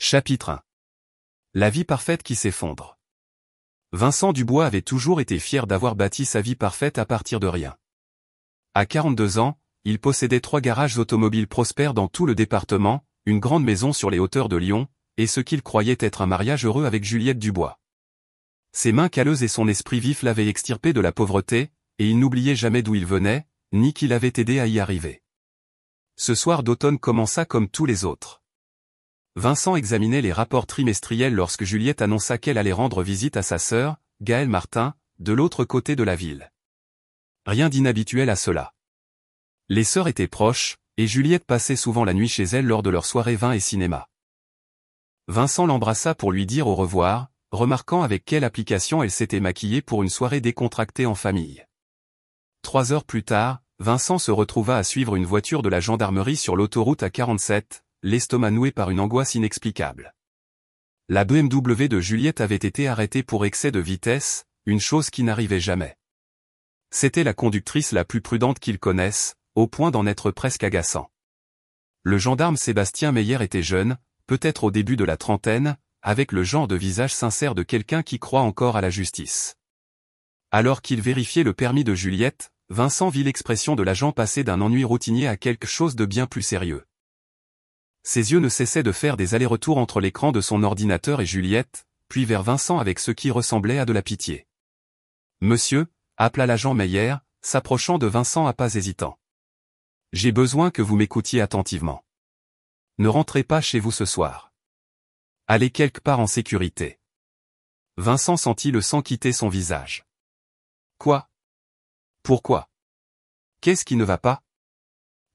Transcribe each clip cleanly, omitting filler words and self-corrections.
Chapitre 1. La vie parfaite qui s'effondre. Vincent Dubois avait toujours été fier d'avoir bâti sa vie parfaite à partir de rien. À 42 ans, il possédait 3 garages automobiles prospères dans tout le département, une grande maison sur les hauteurs de Lyon, et ce qu'il croyait être un mariage heureux avec Juliette Dubois. Ses mains calleuses et son esprit vif l'avaient extirpé de la pauvreté, et il n'oubliait jamais d'où il venait, ni qui l'avait aidé à y arriver. Ce soir d'automne commença comme tous les autres. Vincent examinait les rapports trimestriels lorsque Juliette annonça qu'elle allait rendre visite à sa sœur, Gaëlle Martin, de l'autre côté de la ville. Rien d'inhabituel à cela. Les sœurs étaient proches, et Juliette passait souvent la nuit chez elle lors de leurs soirées vin et cinéma. Vincent l'embrassa pour lui dire au revoir, remarquant avec quelle application elle s'était maquillée pour une soirée décontractée en famille. 3 heures plus tard, Vincent se retrouva à suivre une voiture de la gendarmerie sur l'autoroute A47, l'estomac noué par une angoisse inexplicable. La BMW de Juliette avait été arrêtée pour excès de vitesse, une chose qui n'arrivait jamais. C'était la conductrice la plus prudente qu'il connaisse, au point d'en être presque agaçant. Le gendarme Sébastien Meyer était jeune, peut-être au début de la trentaine, avec le genre de visage sincère de quelqu'un qui croit encore à la justice. Alors qu'il vérifiait le permis de Juliette, Vincent vit l'expression de l'agent passer d'un ennui routinier à quelque chose de bien plus sérieux. Ses yeux ne cessaient de faire des allers-retours entre l'écran de son ordinateur et Juliette, puis vers Vincent avec ce qui ressemblait à de la pitié. « Monsieur » appela l'agent Meyer, s'approchant de Vincent à pas hésitants. « J'ai besoin que vous m'écoutiez attentivement. Ne rentrez pas chez vous ce soir. Allez quelque part en sécurité. » Vincent sentit le sang quitter son visage. « Quoi ? Pourquoi ? Qu'est-ce qui ne va pas ?»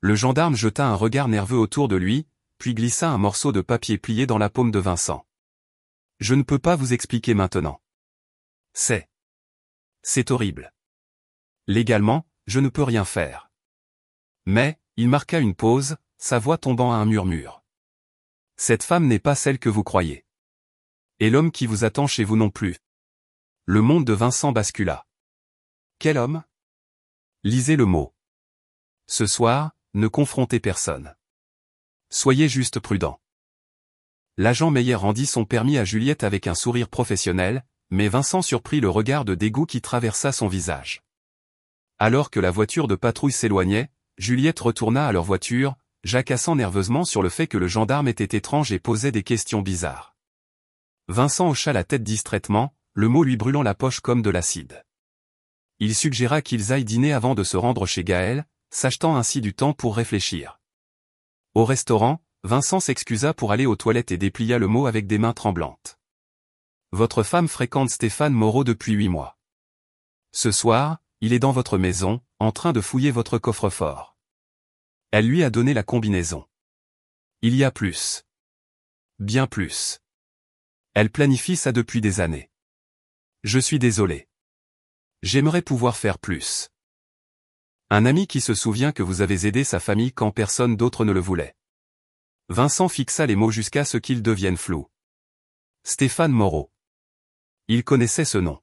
Le gendarme jeta un regard nerveux autour de lui, puis glissa un morceau de papier plié dans la paume de Vincent. « Je ne peux pas vous expliquer maintenant. C'est horrible. Légalement, je ne peux rien faire. » Mais, il marqua une pause, sa voix tombant à un murmure. « Cette femme n'est pas celle que vous croyez. Et l'homme qui vous attend chez vous non plus. » Le monde de Vincent bascula. Quel homme ? Lisez le mot. Ce soir, ne confrontez personne. Soyez juste prudent. L'agent Meyer rendit son permis à Juliette avec un sourire professionnel, mais Vincent surprit le regard de dégoût qui traversa son visage. Alors que la voiture de patrouille s'éloignait, Juliette retourna à leur voiture, jacassant nerveusement sur le fait que le gendarme était étrange et posait des questions bizarres. Vincent hocha la tête distraitement, le mot lui brûlant la poche comme de l'acide. Il suggéra qu'ils aillent dîner avant de se rendre chez Gaëlle, s'achetant ainsi du temps pour réfléchir. Au restaurant, Vincent s'excusa pour aller aux toilettes et déplia le mot avec des mains tremblantes. « Votre femme fréquente Stéphane Moreau depuis 8 mois. Ce soir, il est dans votre maison, en train de fouiller votre coffre-fort. Elle lui a donné la combinaison. Il y a plus. Bien plus. Elle planifie ça depuis des années. Je suis désolé. J'aimerais pouvoir faire plus. Un ami qui se souvient que vous avez aidé sa famille quand personne d'autre ne le voulait. » Vincent fixa les mots jusqu'à ce qu'ils deviennent flous. Stéphane Moreau. Il connaissait ce nom.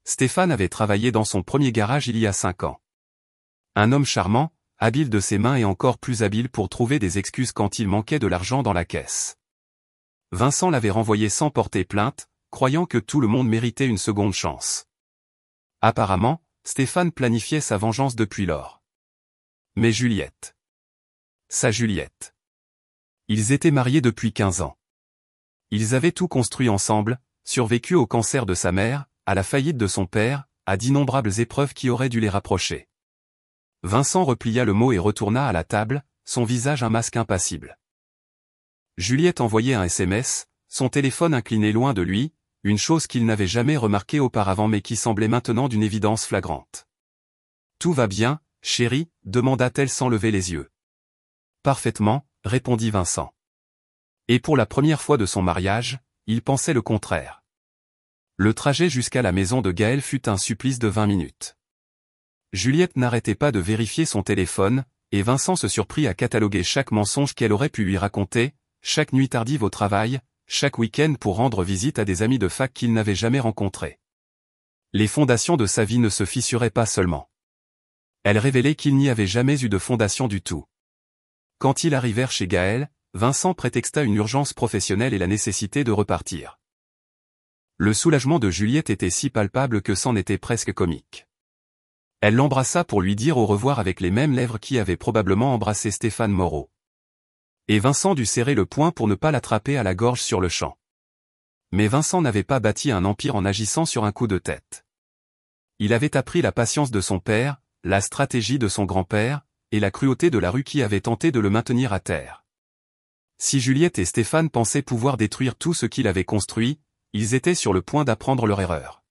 Stéphane avait travaillé dans son premier garage il y a 5 ans. Un homme charmant, habile de ses mains et encore plus habile pour trouver des excuses quand il manquait de l'argent dans la caisse. Vincent l'avait renvoyé sans porter plainte, croyant que tout le monde méritait une seconde chance. Apparemment, Stéphane planifiait sa vengeance depuis lors. Mais Juliette. Sa Juliette. Ils étaient mariés depuis 15 ans. Ils avaient tout construit ensemble, survécu au cancer de sa mère, à la faillite de son père, à d'innombrables épreuves qui auraient dû les rapprocher. Vincent replia le mot et retourna à la table, son visage un masque impassible. Juliette envoyait un SMS, son téléphone incliné loin de lui, une chose qu'il n'avait jamais remarquée auparavant mais qui semblait maintenant d'une évidence flagrante. « Tout va bien, chérie ?» demanda-t-elle sans lever les yeux. « Parfaitement », répondit Vincent. Et pour la première fois de son mariage, il pensait le contraire. Le trajet jusqu'à la maison de Gaëlle fut un supplice de 20 minutes. Juliette n'arrêtait pas de vérifier son téléphone, et Vincent se surprit à cataloguer chaque mensonge qu'elle aurait pu lui raconter, chaque nuit tardive au travail, chaque week-end pour rendre visite à des amis de fac qu'il n'avait jamais rencontrés. Les fondations de sa vie ne se fissuraient pas seulement. Elles révélaient qu'il n'y avait jamais eu de fondation du tout. Quand ils arrivèrent chez Gaëlle, Vincent prétexta une urgence professionnelle et la nécessité de repartir. Le soulagement de Juliette était si palpable que c'en était presque comique. Elle l'embrassa pour lui dire au revoir avec les mêmes lèvres qui avaient probablement embrassé Stéphane Moreau. Et Vincent dut serrer le poing pour ne pas l'attraper à la gorge sur le champ. Mais Vincent n'avait pas bâti un empire en agissant sur un coup de tête. Il avait appris la patience de son père, la stratégie de son grand-père, et la cruauté de la rue qui avait tenté de le maintenir à terre. Si Juliette et Stéphane pensaient pouvoir détruire tout ce qu'il avait construit, ils étaient sur le point d'apprendre leur erreur.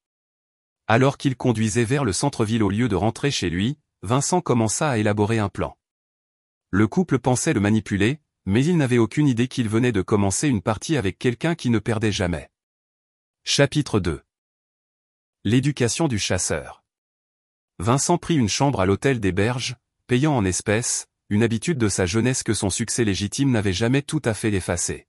Alors qu'il conduisait vers le centre-ville au lieu de rentrer chez lui, Vincent commença à élaborer un plan. Le couple pensait le manipuler, mais il n'avait aucune idée qu'il venait de commencer une partie avec quelqu'un qui ne perdait jamais. Chapitre 2. L'éducation du chasseur. Vincent prit une chambre à l'hôtel des Berges, payant en espèces, une habitude de sa jeunesse que son succès légitime n'avait jamais tout à fait effacée.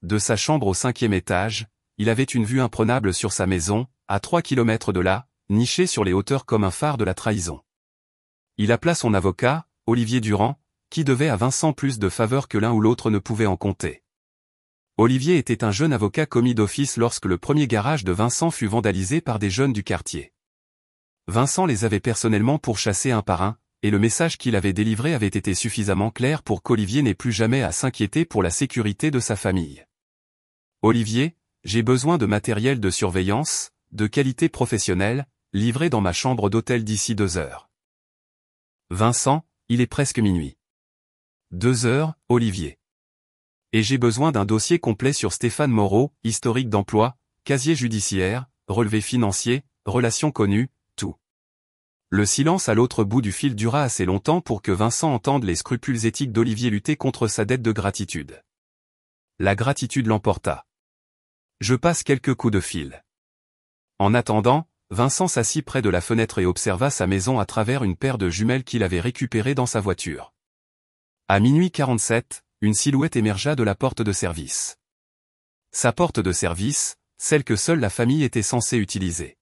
De sa chambre au 5e étage, il avait une vue imprenable sur sa maison, à 3 kilomètres de là, nichée sur les hauteurs comme un phare de la trahison. Il appela son avocat, Olivier Durand, qui devait à Vincent plus de faveurs que l'un ou l'autre ne pouvait en compter. Olivier était un jeune avocat commis d'office lorsque le premier garage de Vincent fut vandalisé par des jeunes du quartier. Vincent les avait personnellement pourchassés un par un, et le message qu'il avait délivré avait été suffisamment clair pour qu'Olivier n'ait plus jamais à s'inquiéter pour la sécurité de sa famille. Olivier, j'ai besoin de matériel de surveillance, de qualité professionnelle, livré dans ma chambre d'hôtel d'ici 2 heures. Vincent, il est presque minuit. 2 heures, Olivier. Et j'ai besoin d'un dossier complet sur Stéphane Moreau, historique d'emploi, casier judiciaire, relevé financier, relations connues, tout. Le silence à l'autre bout du fil dura assez longtemps pour que Vincent entende les scrupules éthiques d'Olivier lutter contre sa dette de gratitude. La gratitude l'emporta. Je passe quelques coups de fil. En attendant, Vincent s'assit près de la fenêtre et observa sa maison à travers une paire de jumelles qu'il avait récupérées dans sa voiture. À minuit 47, une silhouette émergea de la porte de service. Sa porte de service, celle que seule la famille était censée utiliser.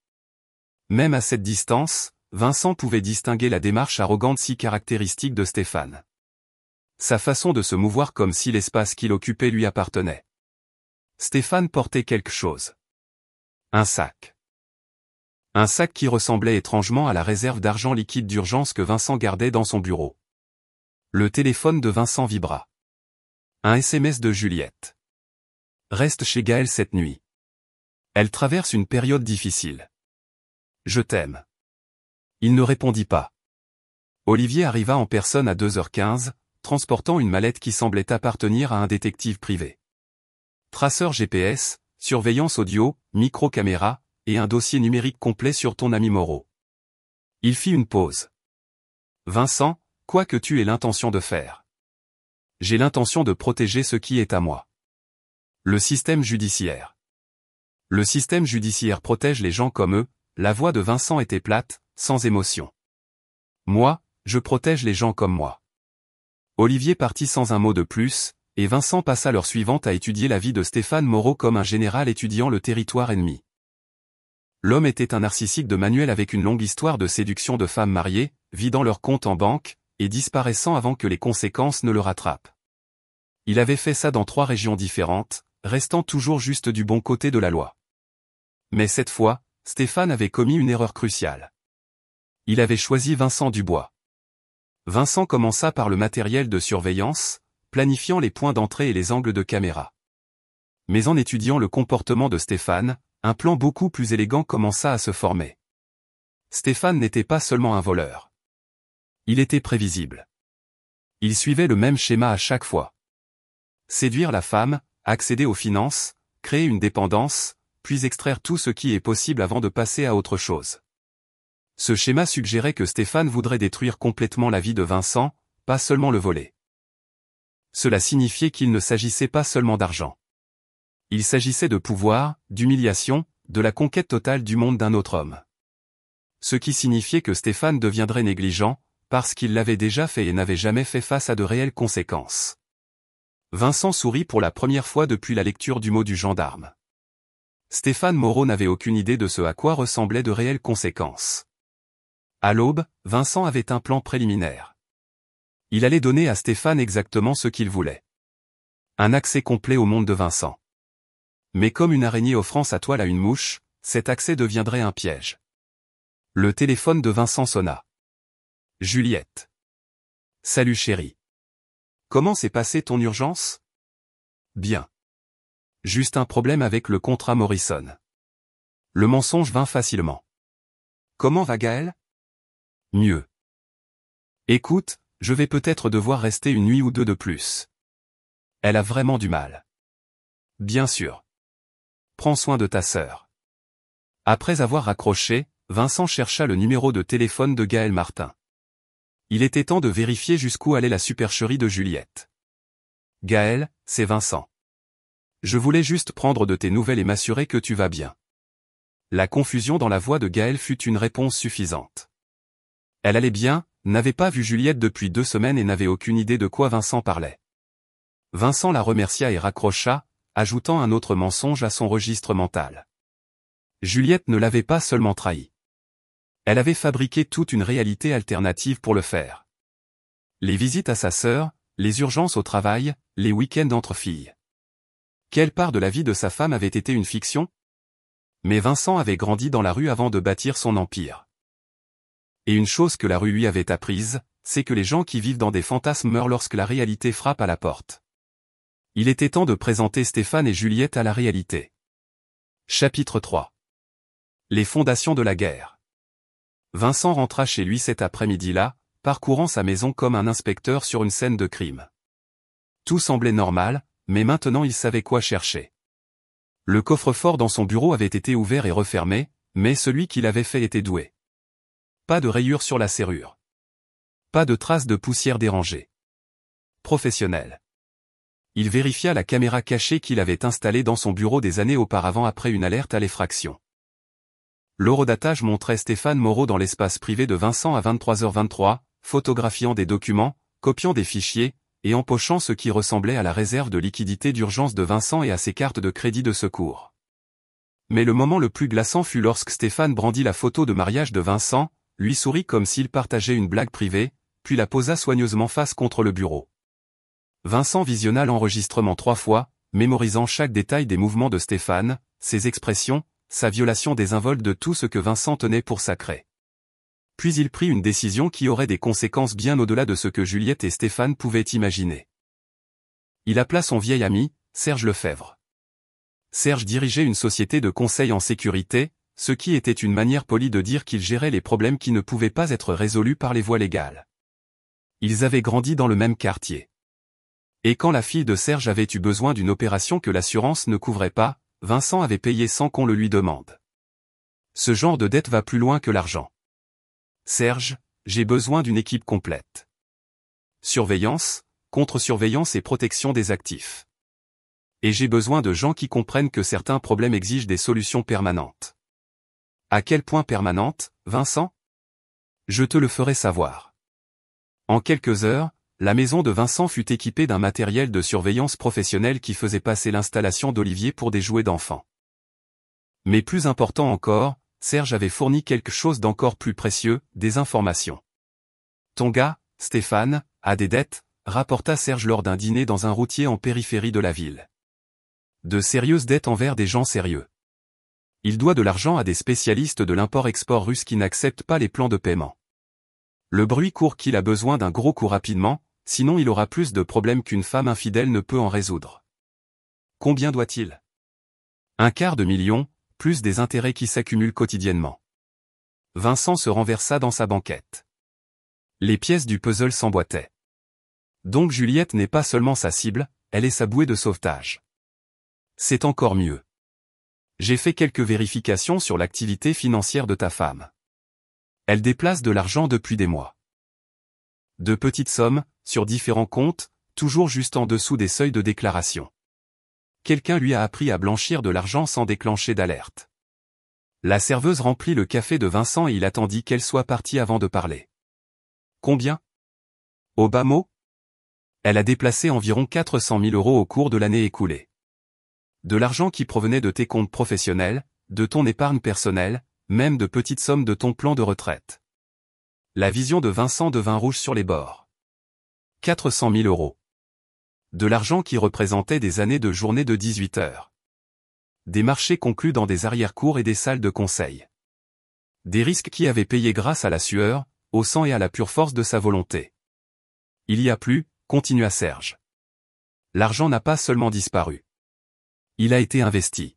Même à cette distance, Vincent pouvait distinguer la démarche arrogante si caractéristique de Stéphane. Sa façon de se mouvoir comme si l'espace qu'il occupait lui appartenait. Stéphane portait quelque chose. Un sac. Un sac qui ressemblait étrangement à la réserve d'argent liquide d'urgence que Vincent gardait dans son bureau. Le téléphone de Vincent vibra. Un SMS de Juliette. Reste chez Gaël cette nuit. Elle traverse une période difficile. Je t'aime. Il ne répondit pas. Olivier arriva en personne à 2h15, transportant une mallette qui semblait appartenir à un détective privé. Traceur GPS, surveillance audio, micro-caméra, et un dossier numérique complet sur ton ami Moreau. Il fit une pause. Vincent, quoi que tu aies l'intention de faire. J'ai l'intention de protéger ce qui est à moi. Le système judiciaire. Le système judiciaire protège les gens comme eux, la voix de Vincent était plate, sans émotion. Moi, je protège les gens comme moi. Olivier partit sans un mot de plus, et Vincent passa l'heure suivante à étudier la vie de Stéphane Moreau comme un général étudiant le territoire ennemi. L'homme était un narcissique de manuel avec une longue histoire de séduction de femmes mariées, vidant leur compte en banque, et disparaissant avant que les conséquences ne le rattrapent. Il avait fait ça dans 3 régions différentes, restant toujours juste du bon côté de la loi. Mais cette fois, Stéphane avait commis une erreur cruciale. Il avait choisi Vincent Dubois. Vincent commença par le matériel de surveillance, planifiant les points d'entrée et les angles de caméra. Mais en étudiant le comportement de Stéphane, un plan beaucoup plus élégant commença à se former. Stéphane n'était pas seulement un voleur. Il était prévisible. Il suivait le même schéma à chaque fois. Séduire la femme, accéder aux finances, créer une dépendance, puis extraire tout ce qui est possible avant de passer à autre chose. Ce schéma suggérait que Stéphane voudrait détruire complètement la vie de Vincent, pas seulement le voler. Cela signifiait qu'il ne s'agissait pas seulement d'argent. Il s'agissait de pouvoir, d'humiliation, de la conquête totale du monde d'un autre homme. Ce qui signifiait que Stéphane deviendrait négligent, parce qu'il l'avait déjà fait et n'avait jamais fait face à de réelles conséquences. Vincent sourit pour la première fois depuis la lecture du mot du gendarme. Stéphane Moreau n'avait aucune idée de ce à quoi ressemblaient de réelles conséquences. À l'aube, Vincent avait un plan préliminaire. Il allait donner à Stéphane exactement ce qu'il voulait. Un accès complet au monde de Vincent. Mais comme une araignée offrant sa toile à une mouche, cet accès deviendrait un piège. Le téléphone de Vincent sonna. Juliette. Salut chérie. Comment s'est passée ton urgence? Bien. Juste un problème avec le contrat Morrison. Le mensonge vint facilement. Comment va Gaël? Mieux. Écoute, je vais peut-être devoir rester une nuit ou deux de plus. Elle a vraiment du mal. Bien sûr. Prends soin de ta sœur. Après avoir raccroché, Vincent chercha le numéro de téléphone de Gaël Martin. Il était temps de vérifier jusqu'où allait la supercherie de Juliette. Gaël, c'est Vincent. Je voulais juste prendre de tes nouvelles et m'assurer que tu vas bien. La confusion dans la voix de Gaël fut une réponse suffisante. Elle allait bien, n'avait pas vu Juliette depuis 2 semaines et n'avait aucune idée de quoi Vincent parlait. Vincent la remercia et raccrocha, ajoutant un autre mensonge à son registre mental. Juliette ne l'avait pas seulement trahi. Elle avait fabriqué toute une réalité alternative pour le faire. Les visites à sa sœur, les urgences au travail, les week-ends entre filles. Quelle part de la vie de sa femme avait été une fiction? Mais Vincent avait grandi dans la rue avant de bâtir son empire. Et une chose que la rue lui avait apprise, c'est que les gens qui vivent dans des fantasmes meurent lorsque la réalité frappe à la porte. Il était temps de présenter Stéphane et Juliette à la réalité. Chapitre 3. Les fondations de la guerre. Vincent rentra chez lui cet après-midi-là, parcourant sa maison comme un inspecteur sur une scène de crime. Tout semblait normal, mais maintenant il savait quoi chercher. Le coffre-fort dans son bureau avait été ouvert et refermé, mais celui qui l'avait fait était doué. Pas de rayures sur la serrure. Pas de traces de poussière dérangée. Professionnel. Il vérifia la caméra cachée qu'il avait installée dans son bureau des années auparavant après une alerte à l'effraction. L'horodatage montrait Stéphane Moreau dans l'espace privé de Vincent à 23h23, photographiant des documents, copiant des fichiers, et empochant ce qui ressemblait à la réserve de liquidité d'urgence de Vincent et à ses cartes de crédit de secours. Mais le moment le plus glaçant fut lorsque Stéphane brandit la photo de mariage de Vincent, lui sourit comme s'il partageait une blague privée, puis la posa soigneusement face contre le bureau. Vincent visionna l'enregistrement 3 fois, mémorisant chaque détail des mouvements de Stéphane, ses expressions, sa violation désinvolte de tout ce que Vincent tenait pour sacré. Puis il prit une décision qui aurait des conséquences bien au-delà de ce que Juliette et Stéphane pouvaient imaginer. Il appela son vieil ami, Serge Lefebvre. Serge dirigeait une société de conseil en sécurité, ce qui était une manière polie de dire qu'il gérait les problèmes qui ne pouvaient pas être résolus par les voies légales. Ils avaient grandi dans le même quartier. Et quand la fille de Serge avait eu besoin d'une opération que l'assurance ne couvrait pas, Vincent avait payé sans qu'on le lui demande. Ce genre de dette va plus loin que l'argent. Serge, j'ai besoin d'une équipe complète. Surveillance, contre-surveillance et protection des actifs. Et j'ai besoin de gens qui comprennent que certains problèmes exigent des solutions permanentes. À quel point permanente, Vincent? Je te le ferai savoir. En quelques heures, la maison de Vincent fut équipée d'un matériel de surveillance professionnel qui faisait passer l'installation d'Olivier pour des jouets d'enfants. Mais plus important encore, Serge avait fourni quelque chose d'encore plus précieux, des informations. Ton gars, Stéphane, a des dettes, rapporta Serge lors d'un dîner dans un routier en périphérie de la ville. De sérieuses dettes envers des gens sérieux. Il doit de l'argent à des spécialistes de l'import-export russe qui n'acceptent pas les plans de paiement. Le bruit court qu'il a besoin d'un gros coup rapidement, sinon il aura plus de problèmes qu'une femme infidèle ne peut en résoudre. Combien doit-il? 250 000, plus des intérêts qui s'accumulent quotidiennement. Vincent se renversa dans sa banquette. Les pièces du puzzle s'emboîtaient. Donc Juliette n'est pas seulement sa cible, elle est sa bouée de sauvetage. C'est encore mieux. J'ai fait quelques vérifications sur l'activité financière de ta femme. Elle déplace de l'argent depuis des mois. De petites sommes, sur différents comptes, toujours juste en dessous des seuils de déclaration. Quelqu'un lui a appris à blanchir de l'argent sans déclencher d'alerte. La serveuse remplit le café de Vincent et il attendit qu'elle soit partie avant de parler. Combien? Au bas mot? Elle a déplacé environ 400 000 € au cours de l'année écoulée. De l'argent qui provenait de tes comptes professionnels, de ton épargne personnelle, même de petites sommes de ton plan de retraite. La vision de Vincent devint rouge sur les bords. 400 000 €. De l'argent qui représentait des années de journée de 18 heures. Des marchés conclus dans des arrière-cours et des salles de conseil. Des risques qui avaient payé grâce à la sueur, au sang et à la pure force de sa volonté. Il y a plus, continua Serge. L'argent n'a pas seulement disparu. Il a été investi.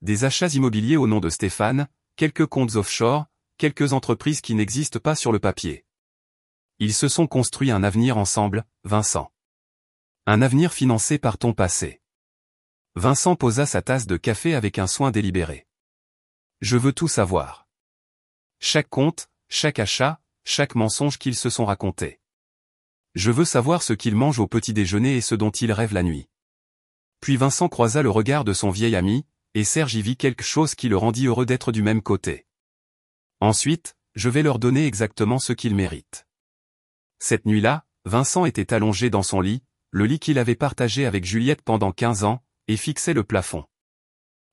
Des achats immobiliers au nom de Stéphane, quelques comptes offshore, quelques entreprises qui n'existent pas sur le papier. Ils se sont construits un avenir ensemble, Vincent. Un avenir financé par ton passé. Vincent posa sa tasse de café avec un soin délibéré. Je veux tout savoir. Chaque compte, chaque achat, chaque mensonge qu'ils se sont racontés. Je veux savoir ce qu'ils mangent au petit déjeuner et ce dont ils rêvent la nuit. Puis Vincent croisa le regard de son vieil ami, et Serge y vit quelque chose qui le rendit heureux d'être du même côté. Ensuite, je vais leur donner exactement ce qu'ils méritent. Cette nuit-là, Vincent était allongé dans son lit, le lit qu'il avait partagé avec Juliette pendant 15 ans, et fixait le plafond.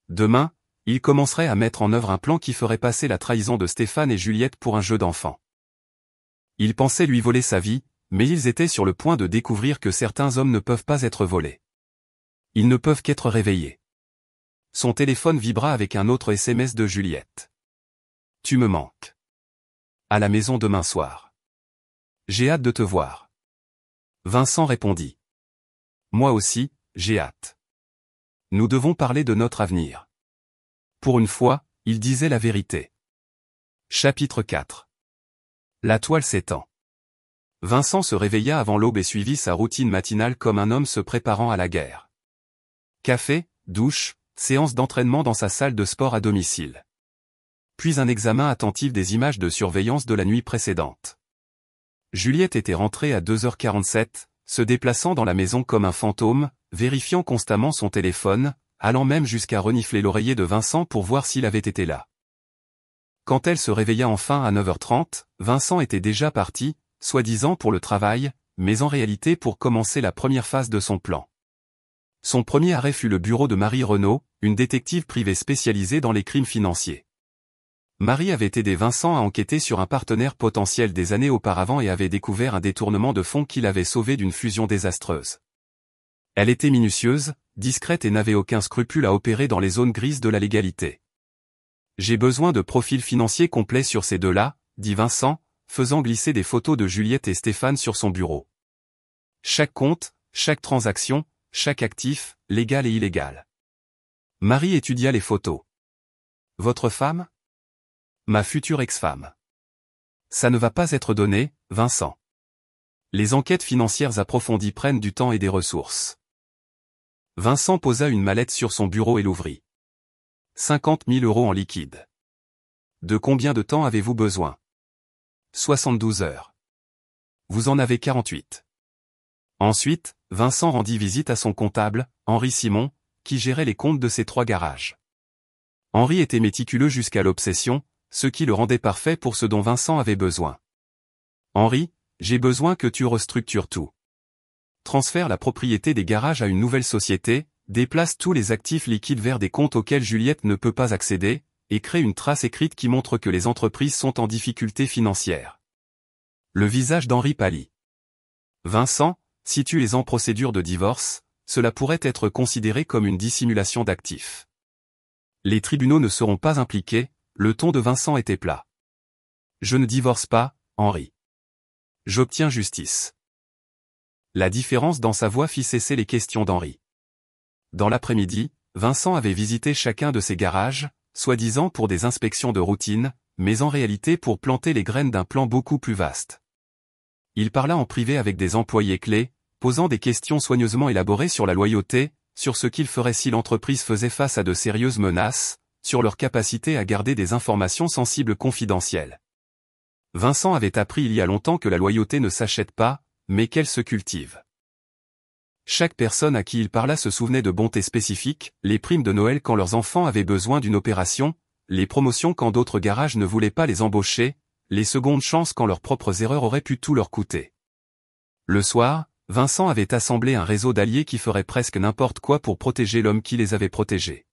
Demain, il commencerait à mettre en œuvre un plan qui ferait passer la trahison de Stéphane et Juliette pour un jeu d'enfant. Il pensait lui voler sa vie, mais ils étaient sur le point de découvrir que certains hommes ne peuvent pas être volés. Ils ne peuvent qu'être réveillés. Son téléphone vibra avec un autre SMS de Juliette. Tu me manques. À la maison demain soir. J'ai hâte de te voir. Vincent répondit. Moi aussi, j'ai hâte. Nous devons parler de notre avenir. Pour une fois, il disait la vérité. Chapitre 4. La toile s'étend. Vincent se réveilla avant l'aube et suivit sa routine matinale comme un homme se préparant à la guerre. Café, douche, séance d'entraînement dans sa salle de sport à domicile. Puis un examen attentif des images de surveillance de la nuit précédente. Juliette était rentrée à 2h47, se déplaçant dans la maison comme un fantôme, vérifiant constamment son téléphone, allant même jusqu'à renifler l'oreiller de Vincent pour voir s'il avait été là. Quand elle se réveilla enfin à 9h30, Vincent était déjà parti, soi-disant pour le travail, mais en réalité pour commencer la première phase de son plan. Son premier arrêt fut le bureau de Marie Renaud, une détective privée spécialisée dans les crimes financiers. Marie avait aidé Vincent à enquêter sur un partenaire potentiel des années auparavant et avait découvert un détournement de fonds qui l'avait sauvé d'une fusion désastreuse. Elle était minutieuse, discrète et n'avait aucun scrupule à opérer dans les zones grises de la légalité. J'ai besoin de profils financiers complets sur ces deux-là, dit Vincent, faisant glisser des photos de Juliette et Stéphane sur son bureau. Chaque compte, chaque transaction, chaque actif, légal et illégal. Marie étudia les photos. Votre femme ? Ma future ex-femme. Ça ne va pas être donné, Vincent. Les enquêtes financières approfondies prennent du temps et des ressources. Vincent posa une mallette sur son bureau et l'ouvrit. 50 000 € en liquide. De combien de temps avez-vous besoin ? 72 heures. Vous en avez 48. Ensuite, Vincent rendit visite à son comptable, Henri Simon, qui gérait les comptes de ses 3 garages. Henri était méticuleux jusqu'à l'obsession, ce qui le rendait parfait pour ce dont Vincent avait besoin. Henri, j'ai besoin que tu restructures tout. Transfère la propriété des garages à une nouvelle société, déplace tous les actifs liquides vers des comptes auxquels Juliette ne peut pas accéder, et crée une trace écrite qui montre que les entreprises sont en difficulté financière. Le visage d'Henri pâlit. Vincent, si tu es en procédure de divorce, cela pourrait être considéré comme une dissimulation d'actifs. Les tribunaux ne seront pas impliqués, le ton de Vincent était plat. Je ne divorce pas, Henri. J'obtiens justice. La différence dans sa voix fit cesser les questions d'Henri. Dans l'après-midi, Vincent avait visité chacun de ses garages, soi-disant pour des inspections de routine, mais en réalité pour planter les graines d'un plan beaucoup plus vaste. Il parla en privé avec des employés clés, posant des questions soigneusement élaborées sur la loyauté, sur ce qu'il ferait si l'entreprise faisait face à de sérieuses menaces, sur leur capacité à garder des informations sensibles confidentielles. Vincent avait appris il y a longtemps que la loyauté ne s'achète pas, mais qu'elle se cultive. Chaque personne à qui il parla se souvenait de bontés spécifiques, les primes de Noël quand leurs enfants avaient besoin d'une opération, les promotions quand d'autres garages ne voulaient pas les embaucher, les secondes chances quand leurs propres erreurs auraient pu tout leur coûter. Le soir, Vincent avait assemblé un réseau d'alliés qui feraient presque n'importe quoi pour protéger l'homme qui les avait protégés.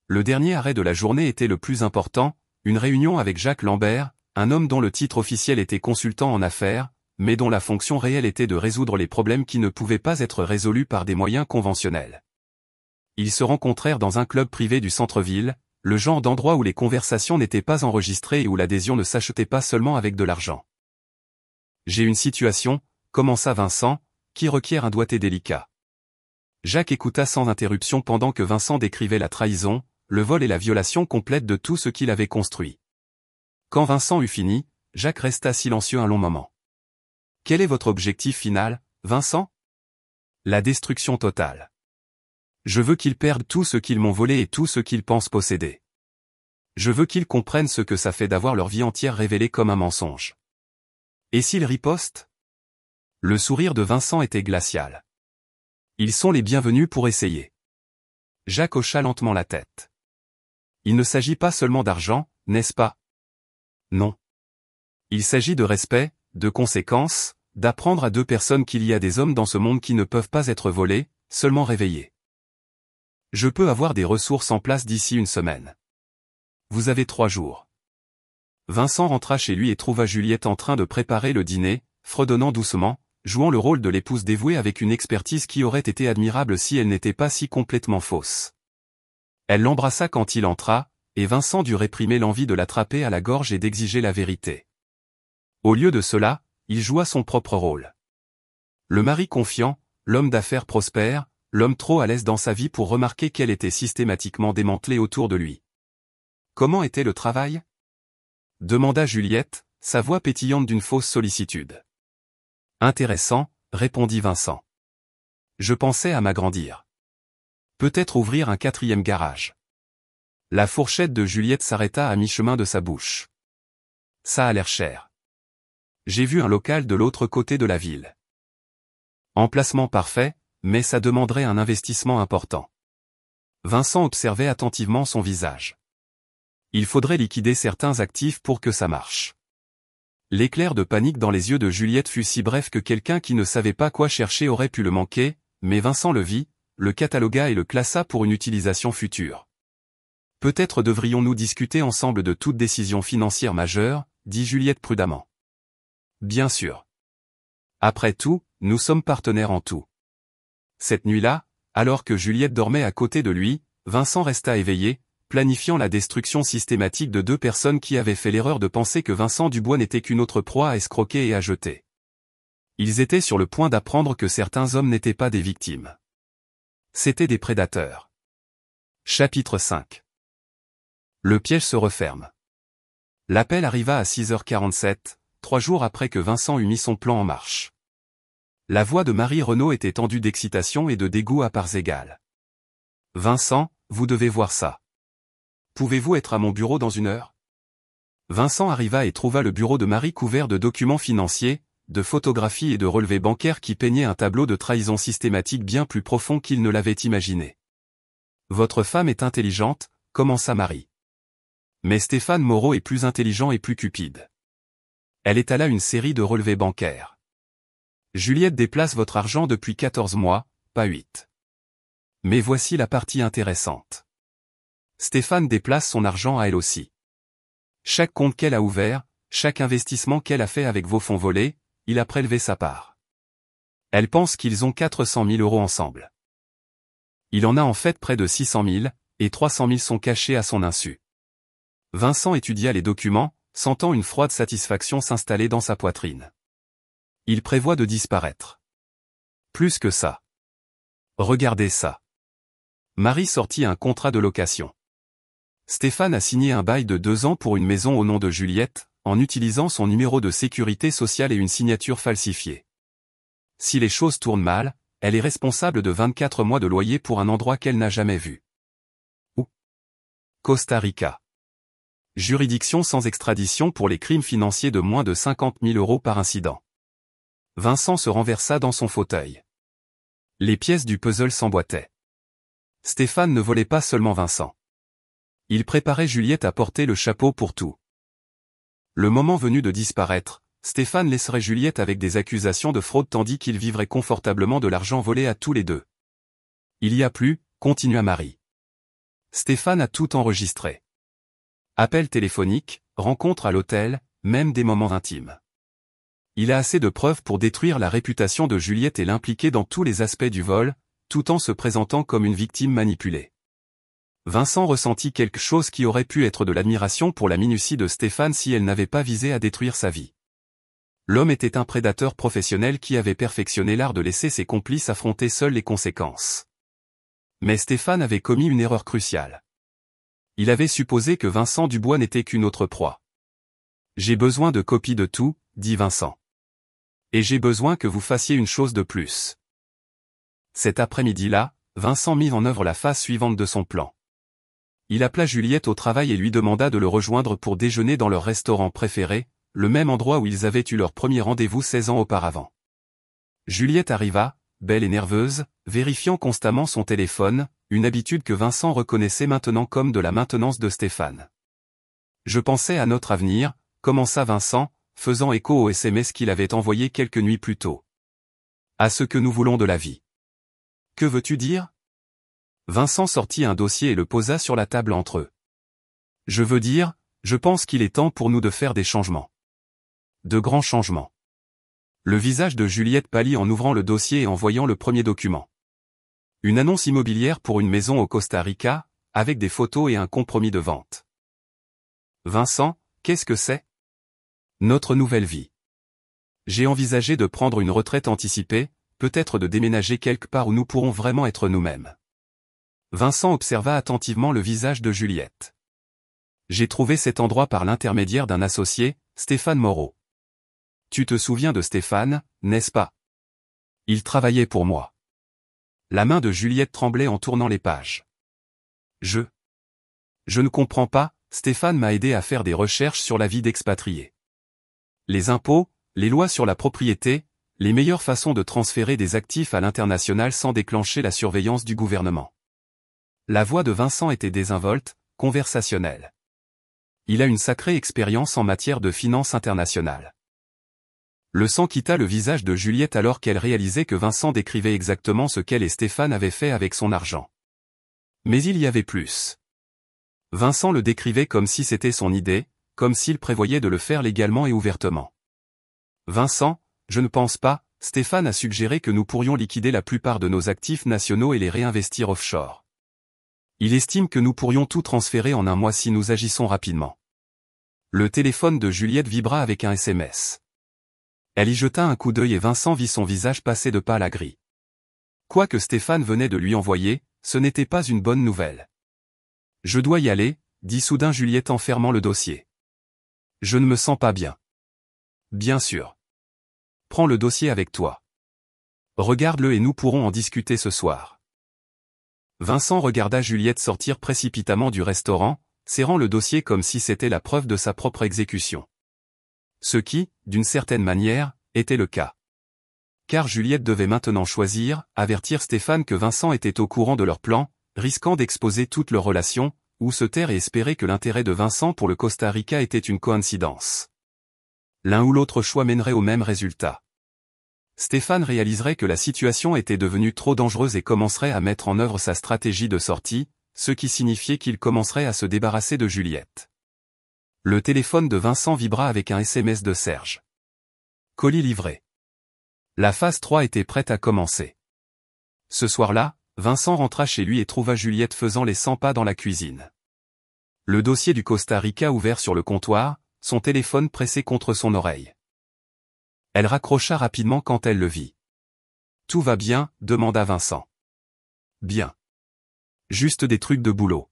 Le dernier arrêt de la journée était le plus important, une réunion avec Jacques Lambert, un homme dont le titre officiel était consultant en affaires, mais dont la fonction réelle était de résoudre les problèmes qui ne pouvaient pas être résolus par des moyens conventionnels. Ils se rencontrèrent dans un club privé du centre-ville, le genre d'endroit où les conversations n'étaient pas enregistrées et où l'adhésion ne s'achetait pas seulement avec de l'argent. J'ai une situation, commença Vincent, qui requiert un doigté délicat. Jacques écouta sans interruption pendant que Vincent décrivait la trahison, le vol et la violation complète de tout ce qu'il avait construit. Quand Vincent eut fini, Jacques resta silencieux un long moment. « Quel est votre objectif final, Vincent ? » »« La destruction totale. Je veux qu'ils perdent tout ce qu'ils m'ont volé et tout ce qu'ils pensent posséder. Je veux qu'ils comprennent ce que ça fait d'avoir leur vie entière révélée comme un mensonge. Et s'ils ripostent ? » Le sourire de Vincent était glacial. « Ils sont les bienvenus pour essayer. » Jacques hocha lentement la tête. « Il ne s'agit pas seulement d'argent, n'est-ce pas ? » Non. Il s'agit de respect, de conséquences, d'apprendre à deux personnes qu'il y a des hommes dans ce monde qui ne peuvent pas être volés, seulement réveillés. Je peux avoir des ressources en place d'ici une semaine. Vous avez 3 jours. Vincent rentra chez lui et trouva Juliette en train de préparer le dîner, fredonnant doucement, jouant le rôle de l'épouse dévouée avec une expertise qui aurait été admirable si elle n'était pas si complètement fausse. Elle l'embrassa quand il entra, et Vincent dut réprimer l'envie de l'attraper à la gorge et d'exiger la vérité. Au lieu de cela, il joua son propre rôle. Le mari confiant, l'homme d'affaires prospère, l'homme trop à l'aise dans sa vie pour remarquer qu'elle était systématiquement démantelée autour de lui. Comment était le travail ? Demanda Juliette, sa voix pétillante d'une fausse sollicitude. Intéressant, répondit Vincent. Je pensais à m'agrandir. Peut-être ouvrir un 4e garage. La fourchette de Juliette s'arrêta à mi-chemin de sa bouche. Ça a l'air cher. J'ai vu un local de l'autre côté de la ville. Emplacement parfait, mais ça demanderait un investissement important. Vincent observait attentivement son visage. Il faudrait liquider certains actifs pour que ça marche. L'éclair de panique dans les yeux de Juliette fut si bref que quelqu'un qui ne savait pas quoi chercher aurait pu le manquer, mais Vincent le vit, le catalogua et le classa pour une utilisation future. Peut-être devrions-nous discuter ensemble de toute décision financière majeure, dit Juliette prudemment. Bien sûr. Après tout, nous sommes partenaires en tout. Cette nuit-là, alors que Juliette dormait à côté de lui, Vincent resta éveillé, planifiant la destruction systématique de 2 personnes qui avaient fait l'erreur de penser que Vincent Dubois n'était qu'une autre proie à escroquer et à jeter. Ils étaient sur le point d'apprendre que certains hommes n'étaient pas des victimes. C'étaient des prédateurs. Chapitre 5. Le piège se referme. L'appel arriva à 6h47, 3 jours après que Vincent eut mis son plan en marche. La voix de Marie Renaud était tendue d'excitation et de dégoût à parts égales. « Vincent, vous devez voir ça. Pouvez-vous être à mon bureau dans 1 heure ?» Vincent arriva et trouva le bureau de Marie couvert de documents financiers, de photographies et de relevés bancaires qui peignaient un tableau de trahison systématique bien plus profond qu'il ne l'avait imaginé. « Votre femme est intelligente, » commença Marie. Mais Stéphane Moreau est plus intelligent et plus cupide. Elle étala une série de relevés bancaires. Juliette déplace votre argent depuis 14 mois, pas 8. Mais voici la partie intéressante. Stéphane déplace son argent à elle aussi. Chaque compte qu'elle a ouvert, chaque investissement qu'elle a fait avec vos fonds volés, il a prélevé sa part. Elle pense qu'ils ont 400 000 € ensemble. Il en a en fait près de 600 000, et 300 000 sont cachés à son insu. Vincent étudia les documents, sentant une froide satisfaction s'installer dans sa poitrine. Il prévoit de disparaître. Plus que ça. Regardez ça. Marie sortit un contrat de location. Stéphane a signé un bail de 2 ans pour une maison au nom de Juliette, en utilisant son numéro de sécurité sociale et une signature falsifiée. Si les choses tournent mal, elle est responsable de 24 mois de loyer pour un endroit qu'elle n'a jamais vu. Où ? Costa Rica. Juridiction sans extradition pour les crimes financiers de moins de 50 000 € par incident. Vincent se renversa dans son fauteuil. Les pièces du puzzle s'emboîtaient. Stéphane ne volait pas seulement Vincent. Il préparait Juliette à porter le chapeau pour tout. Le moment venu de disparaître, Stéphane laisserait Juliette avec des accusations de fraude tandis qu'il vivrait confortablement de l'argent volé à tous les deux. Il y a plus, continua Marie. Stéphane a tout enregistré. Appel téléphonique, rencontre à l'hôtel, même des moments intimes. Il a assez de preuves pour détruire la réputation de Juliette et l'impliquer dans tous les aspects du vol, tout en se présentant comme une victime manipulée. Vincent ressentit quelque chose qui aurait pu être de l'admiration pour la minutie de Stéphane si elle n'avait pas visé à détruire sa vie. L'homme était un prédateur professionnel qui avait perfectionné l'art de laisser ses complices affronter seuls les conséquences. Mais Stéphane avait commis une erreur cruciale. Il avait supposé que Vincent Dubois n'était qu'une autre proie. « J'ai besoin de copies de tout », dit Vincent. « Et j'ai besoin que vous fassiez une chose de plus. » Cet après-midi-là, Vincent mit en œuvre la phase suivante de son plan. Il appela Juliette au travail et lui demanda de le rejoindre pour déjeuner dans leur restaurant préféré, le même endroit où ils avaient eu leur premier rendez-vous 16 ans auparavant. Juliette arriva, belle et nerveuse, vérifiant constamment son téléphone, une habitude que Vincent reconnaissait maintenant comme de la maintenance de Stéphane. « Je pensais à notre avenir », commença Vincent, faisant écho au SMS qu'il avait envoyé quelques nuits plus tôt. « À ce que nous voulons de la vie. »« Que veux-tu dire ?» Vincent sortit un dossier et le posa sur la table entre eux. « Je veux dire, je pense qu'il est temps pour nous de faire des changements. De grands changements. » Le visage de Juliette pâlit en ouvrant le dossier et en voyant le premier document. Une annonce immobilière pour une maison au Costa Rica, avec des photos et un compromis de vente. « Vincent, qu'est-ce que c'est ? » ?»« Notre nouvelle vie. J'ai envisagé de prendre une retraite anticipée, peut-être de déménager quelque part où nous pourrons vraiment être nous-mêmes. » Vincent observa attentivement le visage de Juliette. « J'ai trouvé cet endroit par l'intermédiaire d'un associé, Stéphane Moreau. Tu te souviens de Stéphane, n'est-ce pas? Il travaillait pour moi. » La main de Juliette tremblait en tournant les pages. « Je ne comprends pas, Stéphane m'a aidé à faire des recherches sur la vie d'expatrié. Les impôts, les lois sur la propriété, les meilleures façons de transférer des actifs à l'international sans déclencher la surveillance du gouvernement. » La voix de Vincent était désinvolte, conversationnelle. Il a une sacrée expérience en matière de finances internationales. Le sang quitta le visage de Juliette alors qu'elle réalisait que Vincent décrivait exactement ce qu'elle et Stéphane avaient fait avec son argent. Mais il y avait plus. Vincent le décrivait comme si c'était son idée, comme s'il prévoyait de le faire légalement et ouvertement. « Vincent, je ne pense pas, Stéphane a suggéré que nous pourrions liquider la plupart de nos actifs nationaux et les réinvestir offshore. Il estime que nous pourrions tout transférer en un mois si nous agissons rapidement. » Le téléphone de Juliette vibra avec un SMS. Elle y jeta un coup d'œil et Vincent vit son visage passer de pâle à gris. Quoi que Stéphane venait de lui envoyer, ce n'était pas une bonne nouvelle. « Je dois y aller, » dit soudain Juliette en fermant le dossier. « Je ne me sens pas bien. »« Bien sûr. Prends le dossier avec toi. Regarde-le et nous pourrons en discuter ce soir. » Vincent regarda Juliette sortir précipitamment du restaurant, serrant le dossier comme si c'était la preuve de sa propre exécution. Ce qui, d'une certaine manière, était le cas. Car Juliette devait maintenant choisir, avertir Stéphane que Vincent était au courant de leur plan, risquant d'exposer toute leur relation, ou se taire et espérer que l'intérêt de Vincent pour le Costa Rica était une coïncidence. L'un ou l'autre choix mènerait au même résultat. Stéphane réaliserait que la situation était devenue trop dangereuse et commencerait à mettre en œuvre sa stratégie de sortie, ce qui signifiait qu'il commencerait à se débarrasser de Juliette. Le téléphone de Vincent vibra avec un SMS de Serge. Colis livré. La phase 3 était prête à commencer. Ce soir-là, Vincent rentra chez lui et trouva Juliette faisant les 100 pas dans la cuisine. Le dossier du Costa Rica ouvert sur le comptoir, son téléphone pressé contre son oreille. Elle raccrocha rapidement quand elle le vit. « Tout va bien ?» demanda Vincent. « Bien. Juste des trucs de boulot. »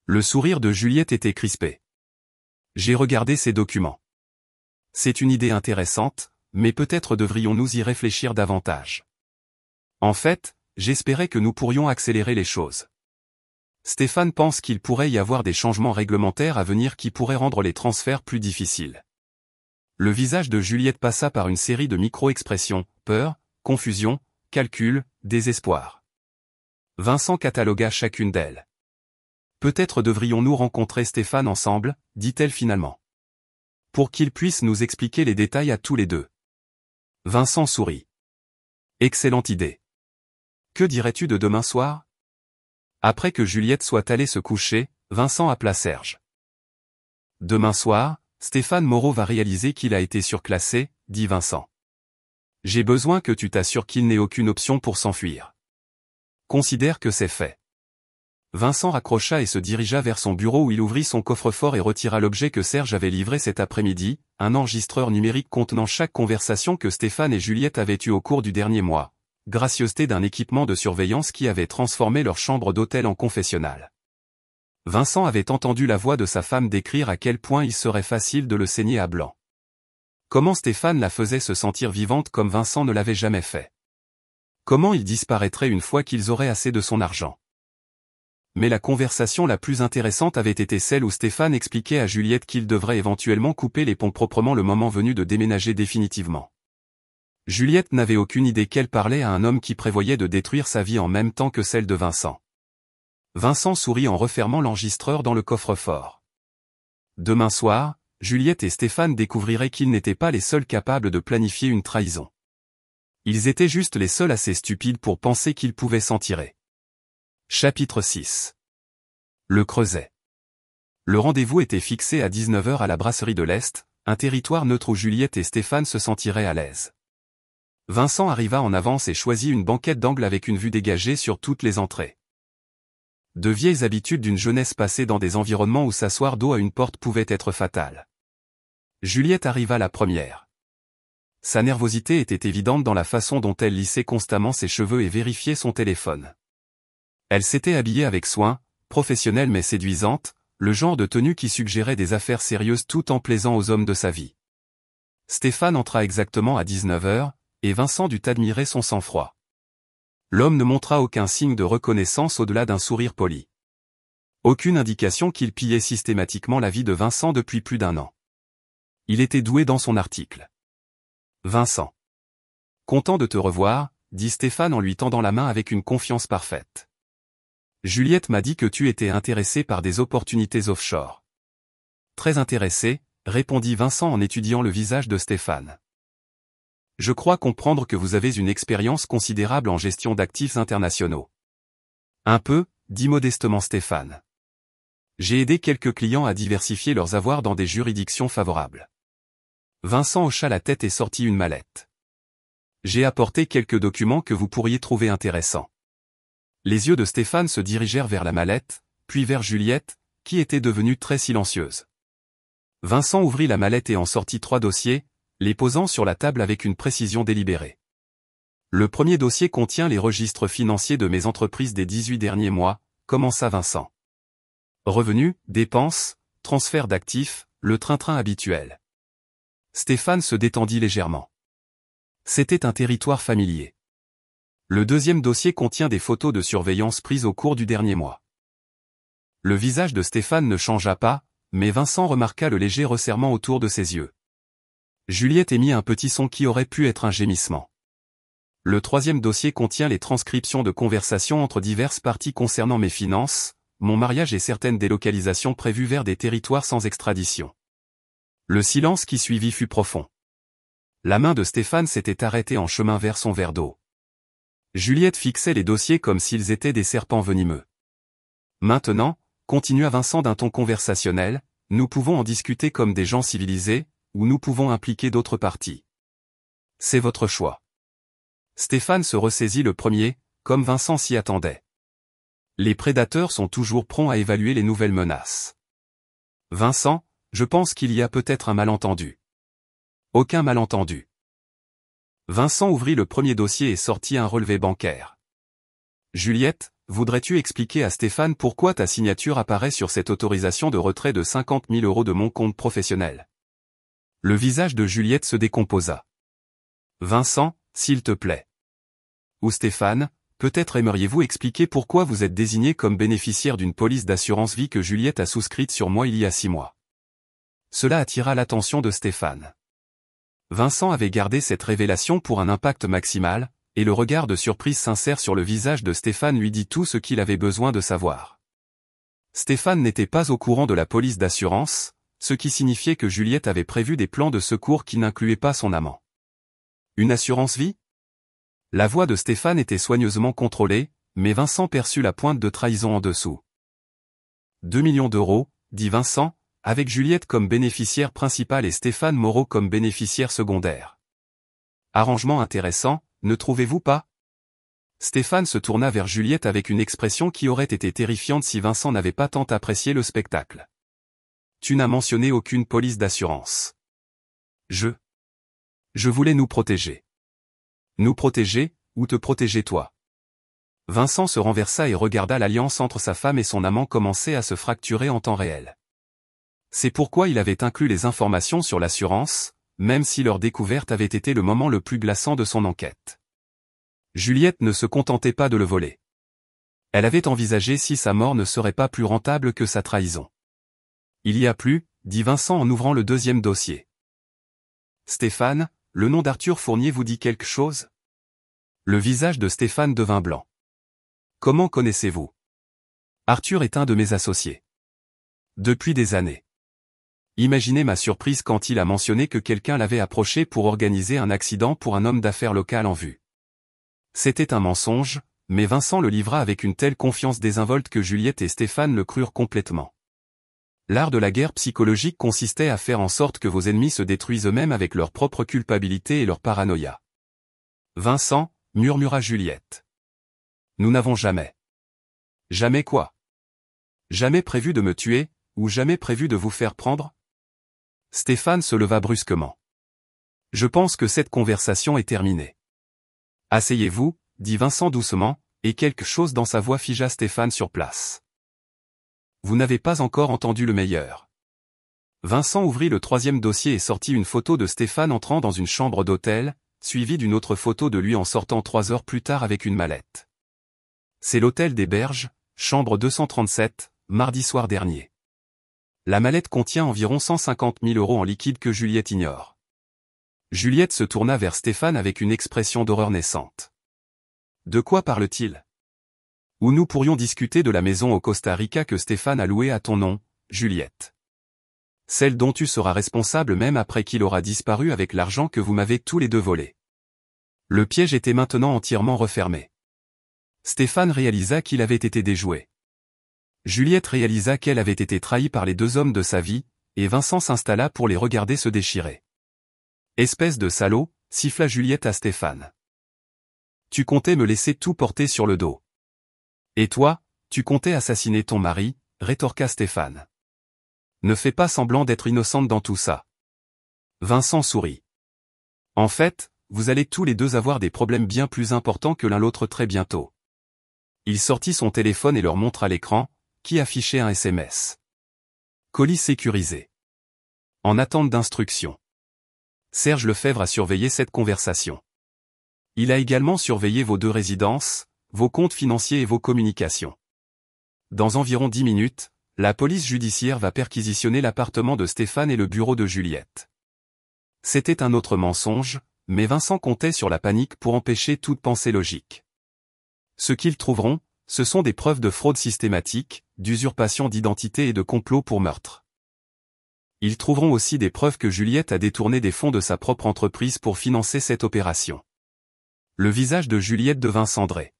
Le sourire de Juliette était crispé. « J'ai regardé ces documents. C'est une idée intéressante, mais peut-être devrions-nous y réfléchir davantage. En fait, j'espérais que nous pourrions accélérer les choses. Stéphane pense qu'il pourrait y avoir des changements réglementaires à venir qui pourraient rendre les transferts plus difficiles. » Le visage de Juliette passa par une série de micro-expressions, peur, confusion, calcul, désespoir. Vincent catalogua chacune d'elles. « Peut-être devrions-nous rencontrer Stéphane ensemble, dit-elle finalement. Pour qu'il puisse nous expliquer les détails à tous les deux. » Vincent sourit. « Excellente idée. Que dirais-tu de demain soir ? » Après que Juliette soit allée se coucher, Vincent appela Serge. « Demain soir, Stéphane Moreau va réaliser qu'il a été surclassé, » dit Vincent. J'ai besoin que tu t'assures qu'il n'ait aucune option pour s'enfuir. Considère que c'est fait. Vincent raccrocha et se dirigea vers son bureau où il ouvrit son coffre-fort et retira l'objet que Serge avait livré cet après-midi, un enregistreur numérique contenant chaque conversation que Stéphane et Juliette avaient eue au cours du dernier mois, gracieuseté d'un équipement de surveillance qui avait transformé leur chambre d'hôtel en confessionnal. Vincent avait entendu la voix de sa femme décrire à quel point il serait facile de le saigner à blanc. Comment Stéphane la faisait se sentir vivante comme Vincent ne l'avait jamais fait. Comment il disparaîtrait une fois qu'ils auraient assez de son argent. Mais la conversation la plus intéressante avait été celle où Stéphane expliquait à Juliette qu'il devrait éventuellement couper les ponts proprement le moment venu de déménager définitivement. Juliette n'avait aucune idée qu'elle parlait à un homme qui prévoyait de détruire sa vie en même temps que celle de Vincent. Vincent sourit en refermant l'enregistreur dans le coffre-fort. Demain soir, Juliette et Stéphane découvriraient qu'ils n'étaient pas les seuls capables de planifier une trahison. Ils étaient juste les seuls assez stupides pour penser qu'ils pouvaient s'en tirer. Chapitre 6. Le Creuset. Le rendez-vous était fixé à 19h à la brasserie de l'Est, un territoire neutre où Juliette et Stéphane se sentiraient à l'aise. Vincent arriva en avance et choisit une banquette d'angle avec une vue dégagée sur toutes les entrées. De vieilles habitudes d'une jeunesse passée dans des environnements où s'asseoir dos à une porte pouvait être fatal. Juliette arriva la première. Sa nervosité était évidente dans la façon dont elle lissait constamment ses cheveux et vérifiait son téléphone. Elle s'était habillée avec soin, professionnelle mais séduisante, le genre de tenue qui suggérait des affaires sérieuses tout en plaisant aux hommes de sa vie. Stéphane entra exactement à 19h, et Vincent dut admirer son sang-froid. L'homme ne montra aucun signe de reconnaissance au-delà d'un sourire poli. Aucune indication qu'il pillait systématiquement la vie de Vincent depuis plus d'1 an. Il était doué dans son article. Vincent. Content de te revoir, dit Stéphane en lui tendant la main avec une confiance parfaite. Juliette m'a dit que tu étais intéressé par des opportunités offshore. Très intéressé, répondit Vincent en étudiant le visage de Stéphane. Je crois comprendre que vous avez une expérience considérable en gestion d'actifs internationaux. Un peu, dit modestement Stéphane. J'ai aidé quelques clients à diversifier leurs avoirs dans des juridictions favorables. Vincent hocha la tête et sortit une mallette. J'ai apporté quelques documents que vous pourriez trouver intéressants. Les yeux de Stéphane se dirigèrent vers la mallette, puis vers Juliette, qui était devenue très silencieuse. Vincent ouvrit la mallette et en sortit 3 dossiers, les posant sur la table avec une précision délibérée. Le premier dossier contient les registres financiers de mes entreprises des 18 derniers mois, commença Vincent. Revenus, dépenses, transferts d'actifs, le train-train habituel. Stéphane se détendit légèrement. C'était un territoire familier. Le deuxième dossier contient des photos de surveillance prises au cours du dernier mois. Le visage de Stéphane ne changea pas, mais Vincent remarqua le léger resserrement autour de ses yeux. Juliette émit un petit son qui aurait pu être un gémissement. Le troisième dossier contient les transcriptions de conversations entre diverses parties concernant mes finances, mon mariage et certaines délocalisations prévues vers des territoires sans extradition. Le silence qui suivit fut profond. La main de Stéphane s'était arrêtée en chemin vers son verre d'eau. Juliette fixait les dossiers comme s'ils étaient des serpents venimeux. Maintenant, continua Vincent d'un ton conversationnel, nous pouvons en discuter comme des gens civilisés, ou nous pouvons impliquer d'autres parties. C'est votre choix. Stéphane se ressaisit le premier, comme Vincent s'y attendait. Les prédateurs sont toujours prompts à évaluer les nouvelles menaces. Vincent, je pense qu'il y a peut-être un malentendu. Aucun malentendu. Vincent ouvrit le premier dossier et sortit un relevé bancaire. Juliette, voudrais-tu expliquer à Stéphane pourquoi ta signature apparaît sur cette autorisation de retrait de 50 000 € de mon compte professionnel? Le visage de Juliette se décomposa. Vincent, s'il te plaît. Ou Stéphane, peut-être aimeriez-vous expliquer pourquoi vous êtes désigné comme bénéficiaire d'une police d'assurance vie que Juliette a souscrite sur moi il y a 6 mois. Cela attira l'attention de Stéphane. Vincent avait gardé cette révélation pour un impact maximal, et le regard de surprise sincère sur le visage de Stéphane lui dit tout ce qu'il avait besoin de savoir. Stéphane n'était pas au courant de la police d'assurance, ce qui signifiait que Juliette avait prévu des plans de secours qui n'incluaient pas son amant. Une assurance vie? La voix de Stéphane était soigneusement contrôlée, mais Vincent perçut la pointe de trahison en dessous. 2 millions d'euros, dit Vincent, avec Juliette comme bénéficiaire principale et Stéphane Moreau comme bénéficiaire secondaire. Arrangement intéressant, ne trouvez-vous pas? Stéphane se tourna vers Juliette avec une expression qui aurait été terrifiante si Vincent n'avait pas tant apprécié le spectacle. Tu n'as mentionné aucune police d'assurance. Je voulais nous protéger. Nous protéger, ou te protéger toi? Vincent se renversa et regarda l'alliance entre sa femme et son amant commencer à se fracturer en temps réel. C'est pourquoi il avait inclus les informations sur l'assurance, même si leur découverte avait été le moment le plus glaçant de son enquête. Juliette ne se contentait pas de le voler. Elle avait envisagé si sa mort ne serait pas plus rentable que sa trahison. Il y a plus, dit Vincent en ouvrant le deuxième dossier. Stéphane, le nom d'Arthur Fournier vous dit quelque chose? Le visage de Stéphane devint blanc. Comment connaissez-vous? Arthur est un de mes associés. Depuis des années. Imaginez ma surprise quand il a mentionné que quelqu'un l'avait approché pour organiser un accident pour un homme d'affaires local en vue. C'était un mensonge, mais Vincent le livra avec une telle confiance désinvolte que Juliette et Stéphane le crurent complètement. L'art de la guerre psychologique consistait à faire en sorte que vos ennemis se détruisent eux-mêmes avec leur propre culpabilité et leur paranoïa. Vincent, murmura Juliette. Nous n'avons jamais. Jamais quoi? Jamais prévu de me tuer, ou jamais prévu de vous faire prendre? Stéphane se leva brusquement. Je pense que cette conversation est terminée. Asseyez-vous, dit Vincent doucement, et quelque chose dans sa voix figea Stéphane sur place. Vous n'avez pas encore entendu le meilleur. Vincent ouvrit le troisième dossier et sortit une photo de Stéphane entrant dans une chambre d'hôtel, suivie d'une autre photo de lui en sortant 3 heures plus tard avec une mallette. C'est l'hôtel des Berges, chambre 237, mardi soir dernier. La mallette contient environ 150 000 € en liquide que Juliette ignore. Juliette se tourna vers Stéphane avec une expression d'horreur naissante. De quoi parle-t-il? Ou nous pourrions discuter de la maison au Costa Rica que Stéphane a louée à ton nom, Juliette. Celle dont tu seras responsable même après qu'il aura disparu avec l'argent que vous m'avez tous les deux volé. Le piège était maintenant entièrement refermé. Stéphane réalisa qu'il avait été déjoué. Juliette réalisa qu'elle avait été trahie par les deux hommes de sa vie, et Vincent s'installa pour les regarder se déchirer. Espèce de salaud, siffla Juliette à Stéphane. Tu comptais me laisser tout porter sur le dos. Et toi, tu comptais assassiner ton mari, rétorqua Stéphane. Ne fais pas semblant d'être innocente dans tout ça. Vincent sourit. En fait, vous allez tous les deux avoir des problèmes bien plus importants que l'un l'autre très bientôt. Il sortit son téléphone et leur montra l'écran, qui affichait un SMS. Colis sécurisé. En attente d'instruction. Serge Lefebvre a surveillé cette conversation. Il a également surveillé vos deux résidences, vos comptes financiers et vos communications. Dans environ 10 minutes, la police judiciaire va perquisitionner l'appartement de Stéphane et le bureau de Juliette. C'était un autre mensonge, mais Vincent comptait sur la panique pour empêcher toute pensée logique. Ce qu'ils trouveront, ce sont des preuves de fraude systématique, d'usurpation d'identité et de complot pour meurtre. Ils trouveront aussi des preuves que Juliette a détourné des fonds de sa propre entreprise pour financer cette opération. Le visage de Juliette devint cendré.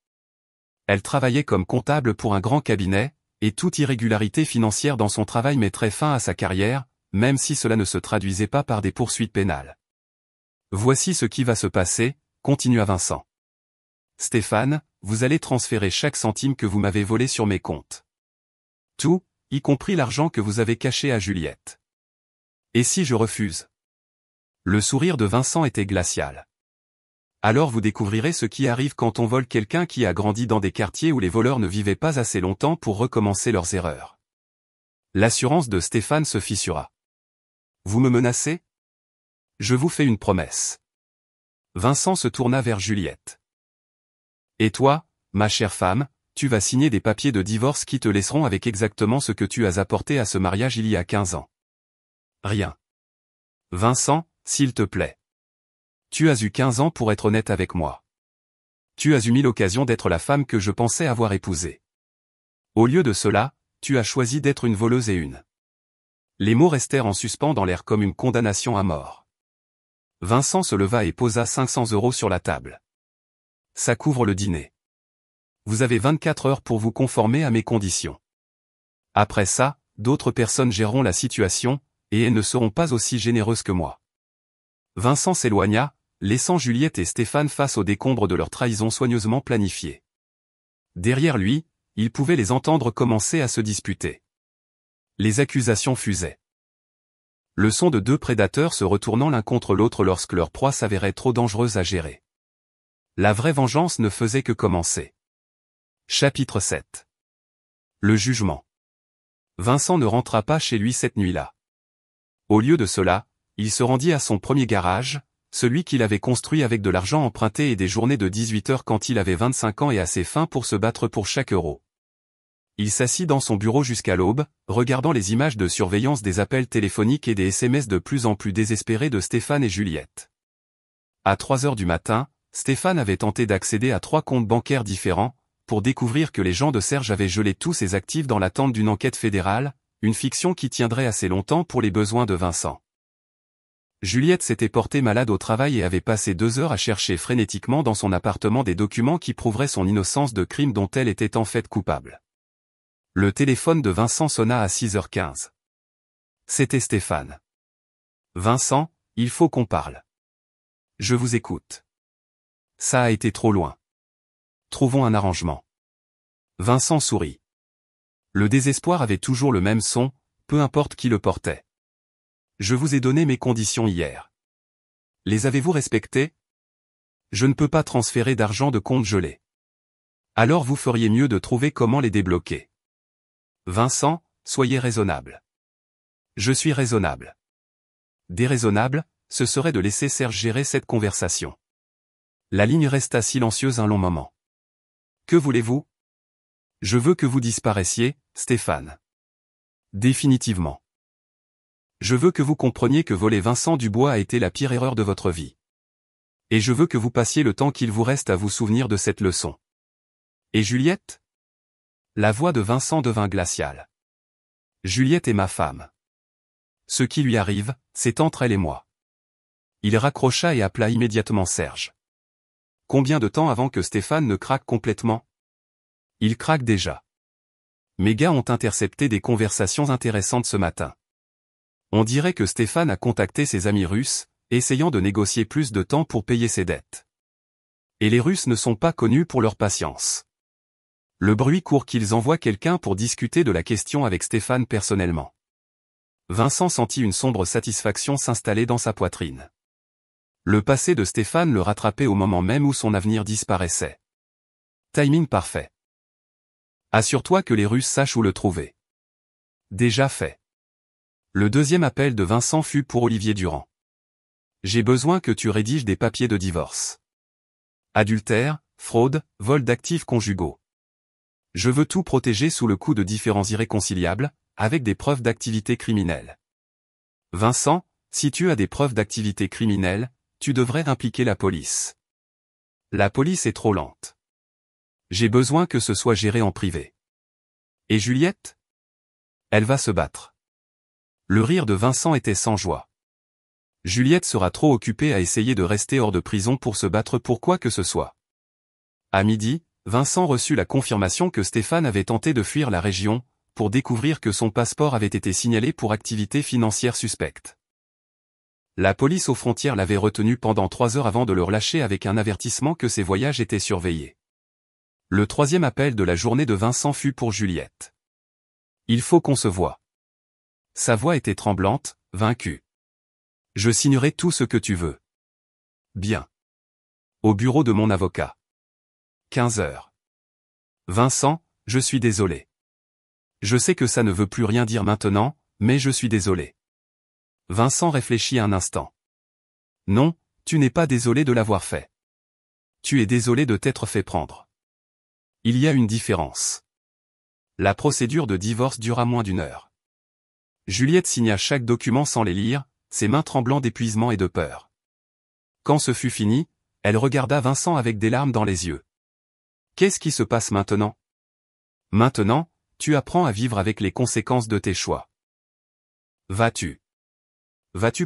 Elle travaillait comme comptable pour un grand cabinet, et toute irrégularité financière dans son travail mettrait fin à sa carrière, même si cela ne se traduisait pas par des poursuites pénales. Voici ce qui va se passer, continua Vincent. Stéphane, vous allez transférer chaque centime que vous m'avez volé sur mes comptes. Tout, y compris l'argent que vous avez caché à Juliette. Et si je refuse? Le sourire de Vincent était glacial. Alors vous découvrirez ce qui arrive quand on vole quelqu'un qui a grandi dans des quartiers où les voleurs ne vivaient pas assez longtemps pour recommencer leurs erreurs. L'assurance de Stéphane se fissura. Vous me menacez? Je vous fais une promesse. Vincent se tourna vers Juliette. Et toi, ma chère femme, tu vas signer des papiers de divorce qui te laisseront avec exactement ce que tu as apporté à ce mariage il y a 15 ans. Rien. Vincent, s'il te plaît. Tu as eu 15 ans pour être honnête avec moi. Tu as eu 1000 occasions d'être la femme que je pensais avoir épousée. Au lieu de cela, tu as choisi d'être une voleuse et une. Les mots restèrent en suspens dans l'air comme une condamnation à mort. Vincent se leva et posa 500 € sur la table. Ça couvre le dîner. Vous avez 24 heures pour vous conformer à mes conditions. Après ça, d'autres personnes géreront la situation, et elles ne seront pas aussi généreuses que moi. Vincent s'éloigna, laissant Juliette et Stéphane face aux décombres de leur trahison soigneusement planifiée. Derrière lui, il pouvait les entendre commencer à se disputer. Les accusations fusaient. Le son de deux prédateurs se retournant l'un contre l'autre lorsque leur proie s'avérait trop dangereuse à gérer. La vraie vengeance ne faisait que commencer. Chapitre 7. Le jugement. Vincent ne rentra pas chez lui cette nuit-là. Au lieu de cela, il se rendit à son premier garage, celui qu'il avait construit avec de l'argent emprunté et des journées de 18 heures quand il avait 25 ans et assez faim pour se battre pour chaque euro. Il s'assit dans son bureau jusqu'à l'aube, regardant les images de surveillance des appels téléphoniques et des SMS de plus en plus désespérés de Stéphane et Juliette. À 3 heures du matin, Stéphane avait tenté d'accéder à 3 comptes bancaires différents, pour découvrir que les gens de Serge avaient gelé tous ses actifs dans l'attente d'une enquête fédérale, une fiction qui tiendrait assez longtemps pour les besoins de Vincent. Juliette s'était portée malade au travail et avait passé 2 heures à chercher frénétiquement dans son appartement des documents qui prouveraient son innocence de crimes dont elle était en fait coupable. Le téléphone de Vincent sonna à 6h15. C'était Stéphane. « Vincent, il faut qu'on parle. »« Je vous écoute. »« Ça a été trop loin. Trouvons un arrangement. » Vincent sourit. Le désespoir avait toujours le même son, peu importe qui le portait. « Je vous ai donné mes conditions hier. Les avez-vous respectées ? Je ne peux pas transférer d'argent de compte gelé. Alors vous feriez mieux de trouver comment les débloquer. Vincent, soyez raisonnable. Je suis raisonnable. Déraisonnable, ce serait de laisser Serge gérer cette conversation. La ligne resta silencieuse un long moment. Que voulez-vous ? Je veux que vous disparaissiez, Stéphane. Définitivement. Je veux que vous compreniez que voler Vincent Dubois a été la pire erreur de votre vie. Et je veux que vous passiez le temps qu'il vous reste à vous souvenir de cette leçon. Et Juliette ? La voix de Vincent devint glaciale. Juliette est ma femme. Ce qui lui arrive, c'est entre elle et moi. Il raccrocha et appela immédiatement Serge. Combien de temps avant que Stéphane ne craque complètement ? Il craque déjà. Mes gars ont intercepté des conversations intéressantes ce matin. On dirait que Stéphane a contacté ses amis russes, essayant de négocier plus de temps pour payer ses dettes. Et les Russes ne sont pas connus pour leur patience. Le bruit court qu'ils envoient quelqu'un pour discuter de la question avec Stéphane personnellement. Vincent sentit une sombre satisfaction s'installer dans sa poitrine. Le passé de Stéphane le rattrapait au moment même où son avenir disparaissait. Timing parfait. Assure-toi que les Russes sachent où le trouver. Déjà fait. Le deuxième appel de Vincent fut pour Olivier Durand. J'ai besoin que tu rédiges des papiers de divorce. Adultère, fraude, vol d'actifs conjugaux. Je veux tout protéger sous le coup de différends irréconciliables, avec des preuves d'activité criminelle. Vincent, si tu as des preuves d'activité criminelle, tu devrais impliquer la police. La police est trop lente. J'ai besoin que ce soit géré en privé. Et Juliette ? Elle va se battre. Le rire de Vincent était sans joie. Juliette sera trop occupée à essayer de rester hors de prison pour se battre pour quoi que ce soit. À midi, Vincent reçut la confirmation que Stéphane avait tenté de fuir la région, pour découvrir que son passeport avait été signalé pour activité financière suspecte. La police aux frontières l'avait retenu pendant 3 heures avant de le relâcher avec un avertissement que ses voyages étaient surveillés. Le troisième appel de la journée de Vincent fut pour Juliette. Il faut qu'on se voie. Sa voix était tremblante, vaincue. Je signerai tout ce que tu veux. Bien. Au bureau de mon avocat. 15 heures. Vincent, je suis désolé. Je sais que ça ne veut plus rien dire maintenant, mais je suis désolé. Vincent réfléchit un instant. Non, tu n'es pas désolé de l'avoir fait. Tu es désolé de t'être fait prendre. Il y a une différence. La procédure de divorce dura moins d'1 heure. Juliette signa chaque document sans les lire, ses mains tremblant d'épuisement et de peur. Quand ce fut fini, elle regarda Vincent avec des larmes dans les yeux. Qu'est-ce qui se passe maintenant ? Maintenant, tu apprends à vivre avec les conséquences de tes choix. Vas-tu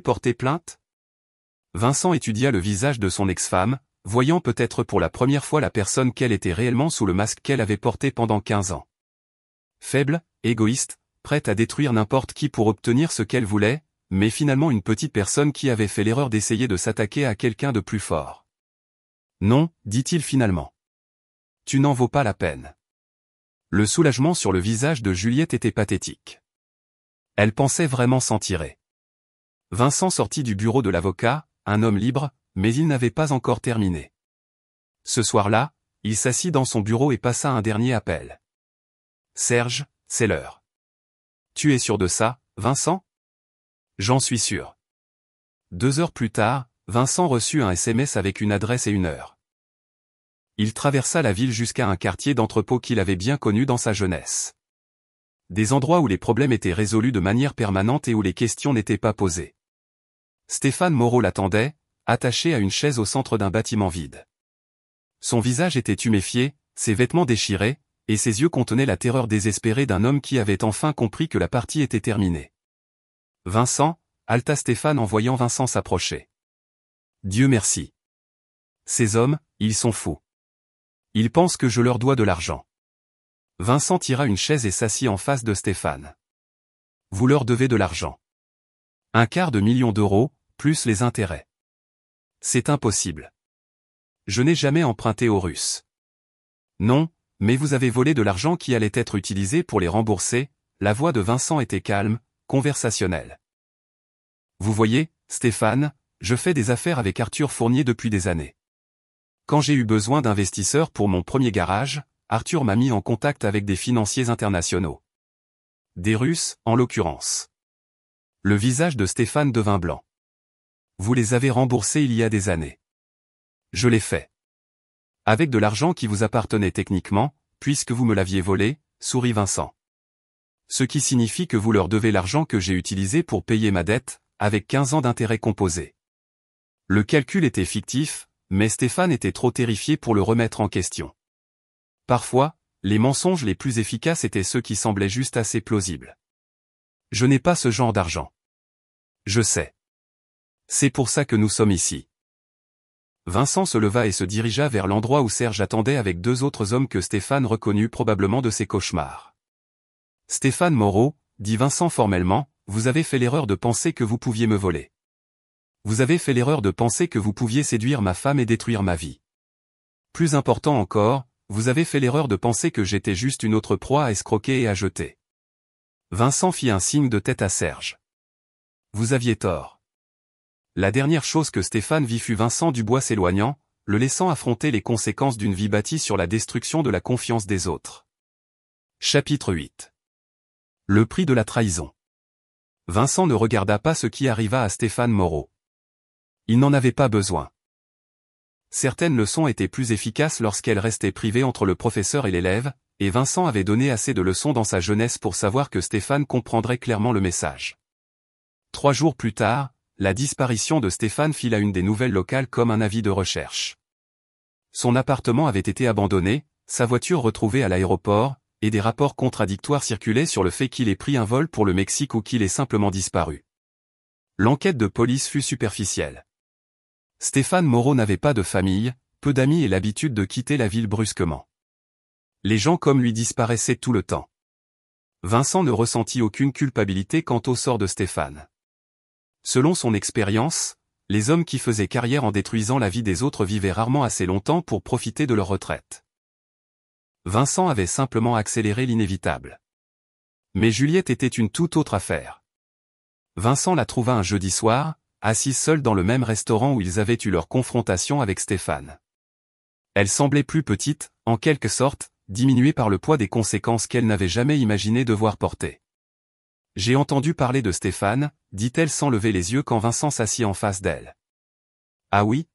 porter plainte ? Vincent étudia le visage de son ex-femme, voyant peut-être pour la première fois la personne qu'elle était réellement sous le masque qu'elle avait porté pendant 15 ans. Faible, égoïste, prête à détruire n'importe qui pour obtenir ce qu'elle voulait, mais finalement une petite personne qui avait fait l'erreur d'essayer de s'attaquer à quelqu'un de plus fort. Non, dit-il finalement. Tu n'en vaux pas la peine. Le soulagement sur le visage de Juliette était pathétique. Elle pensait vraiment s'en tirer. Vincent sortit du bureau de l'avocat, un homme libre, mais il n'avait pas encore terminé. Ce soir-là, il s'assit dans son bureau et passa un dernier appel. « Serge, c'est l'heure. »« Tu es sûr de ça, Vincent ?»« J'en suis sûr. » 2 heures plus tard, Vincent reçut un SMS avec une adresse et une heure. Il traversa la ville jusqu'à un quartier d'entrepôt qu'il avait bien connu dans sa jeunesse. Des endroits où les problèmes étaient résolus de manière permanente et où les questions n'étaient pas posées. Stéphane Moreau l'attendait, attaché à une chaise au centre d'un bâtiment vide. Son visage était tuméfié, ses vêtements déchirés, et ses yeux contenaient la terreur désespérée d'un homme qui avait enfin compris que la partie était terminée. « Vincent » halta Stéphane en voyant Vincent s'approcher. « Dieu merci. Ces hommes, ils sont fous. Ils pensent que je leur dois de l'argent. » Vincent tira une chaise et s'assit en face de Stéphane. « Vous leur devez de l'argent. 250 000 d'euros, plus les intérêts. C'est impossible. Je n'ai jamais emprunté aux Russes. Non, mais vous avez volé de l'argent qui allait être utilisé pour les rembourser. » La voix de Vincent était calme, conversationnelle. Vous voyez, Stéphane, je fais des affaires avec Arthur Fournier depuis des années. Quand j'ai eu besoin d'investisseurs pour mon premier garage, Arthur m'a mis en contact avec des financiers internationaux. Des Russes, en l'occurrence. Le visage de Stéphane devint blanc. Vous les avez remboursés il y a des années. Je l'ai fait. Avec de l'argent qui vous appartenait techniquement, puisque vous me l'aviez volé, sourit Vincent. Ce qui signifie que vous leur devez l'argent que j'ai utilisé pour payer ma dette, avec 15 ans d'intérêt composé. Le calcul était fictif, mais Stéphane était trop terrifié pour le remettre en question. Parfois, les mensonges les plus efficaces étaient ceux qui semblaient juste assez plausibles. Je n'ai pas ce genre d'argent. Je sais. C'est pour ça que nous sommes ici. Vincent se leva et se dirigea vers l'endroit où Serge attendait avec 2 autres hommes que Stéphane reconnut probablement de ses cauchemars. Stéphane Moreau, dit Vincent formellement, vous avez fait l'erreur de penser que vous pouviez me voler. Vous avez fait l'erreur de penser que vous pouviez séduire ma femme et détruire ma vie. Plus important encore, vous avez fait l'erreur de penser que j'étais juste une autre proie à escroquer et à jeter. Vincent fit un signe de tête à Serge. Vous aviez tort. La dernière chose que Stéphane vit fut Vincent Dubois s'éloignant, le laissant affronter les conséquences d'une vie bâtie sur la destruction de la confiance des autres. Chapitre 8. Le prix de la trahison. Vincent ne regarda pas ce qui arriva à Stéphane Moreau. Il n'en avait pas besoin. Certaines leçons étaient plus efficaces lorsqu'elles restaient privées entre le professeur et l'élève, et Vincent avait donné assez de leçons dans sa jeunesse pour savoir que Stéphane comprendrait clairement le message. 3 jours plus tard, la disparition de Stéphane fit la une des nouvelles locales comme un avis de recherche. Son appartement avait été abandonné, sa voiture retrouvée à l'aéroport, et des rapports contradictoires circulaient sur le fait qu'il ait pris un vol pour le Mexique ou qu'il ait simplement disparu. L'enquête de police fut superficielle. Stéphane Moreau n'avait pas de famille, peu d'amis et l'habitude de quitter la ville brusquement. Les gens comme lui disparaissaient tout le temps. Vincent ne ressentit aucune culpabilité quant au sort de Stéphane. Selon son expérience, les hommes qui faisaient carrière en détruisant la vie des autres vivaient rarement assez longtemps pour profiter de leur retraite. Vincent avait simplement accéléré l'inévitable. Mais Juliette était une toute autre affaire. Vincent la trouva un jeudi soir, assise seule dans le même restaurant où ils avaient eu leur confrontation avec Stéphane. Elle semblait plus petite, en quelque sorte, diminuée par le poids des conséquences qu'elle n'avait jamais imaginé devoir porter. « J'ai entendu parler de Stéphane », dit-elle sans lever les yeux quand Vincent s'assit en face d'elle. « Ah oui ?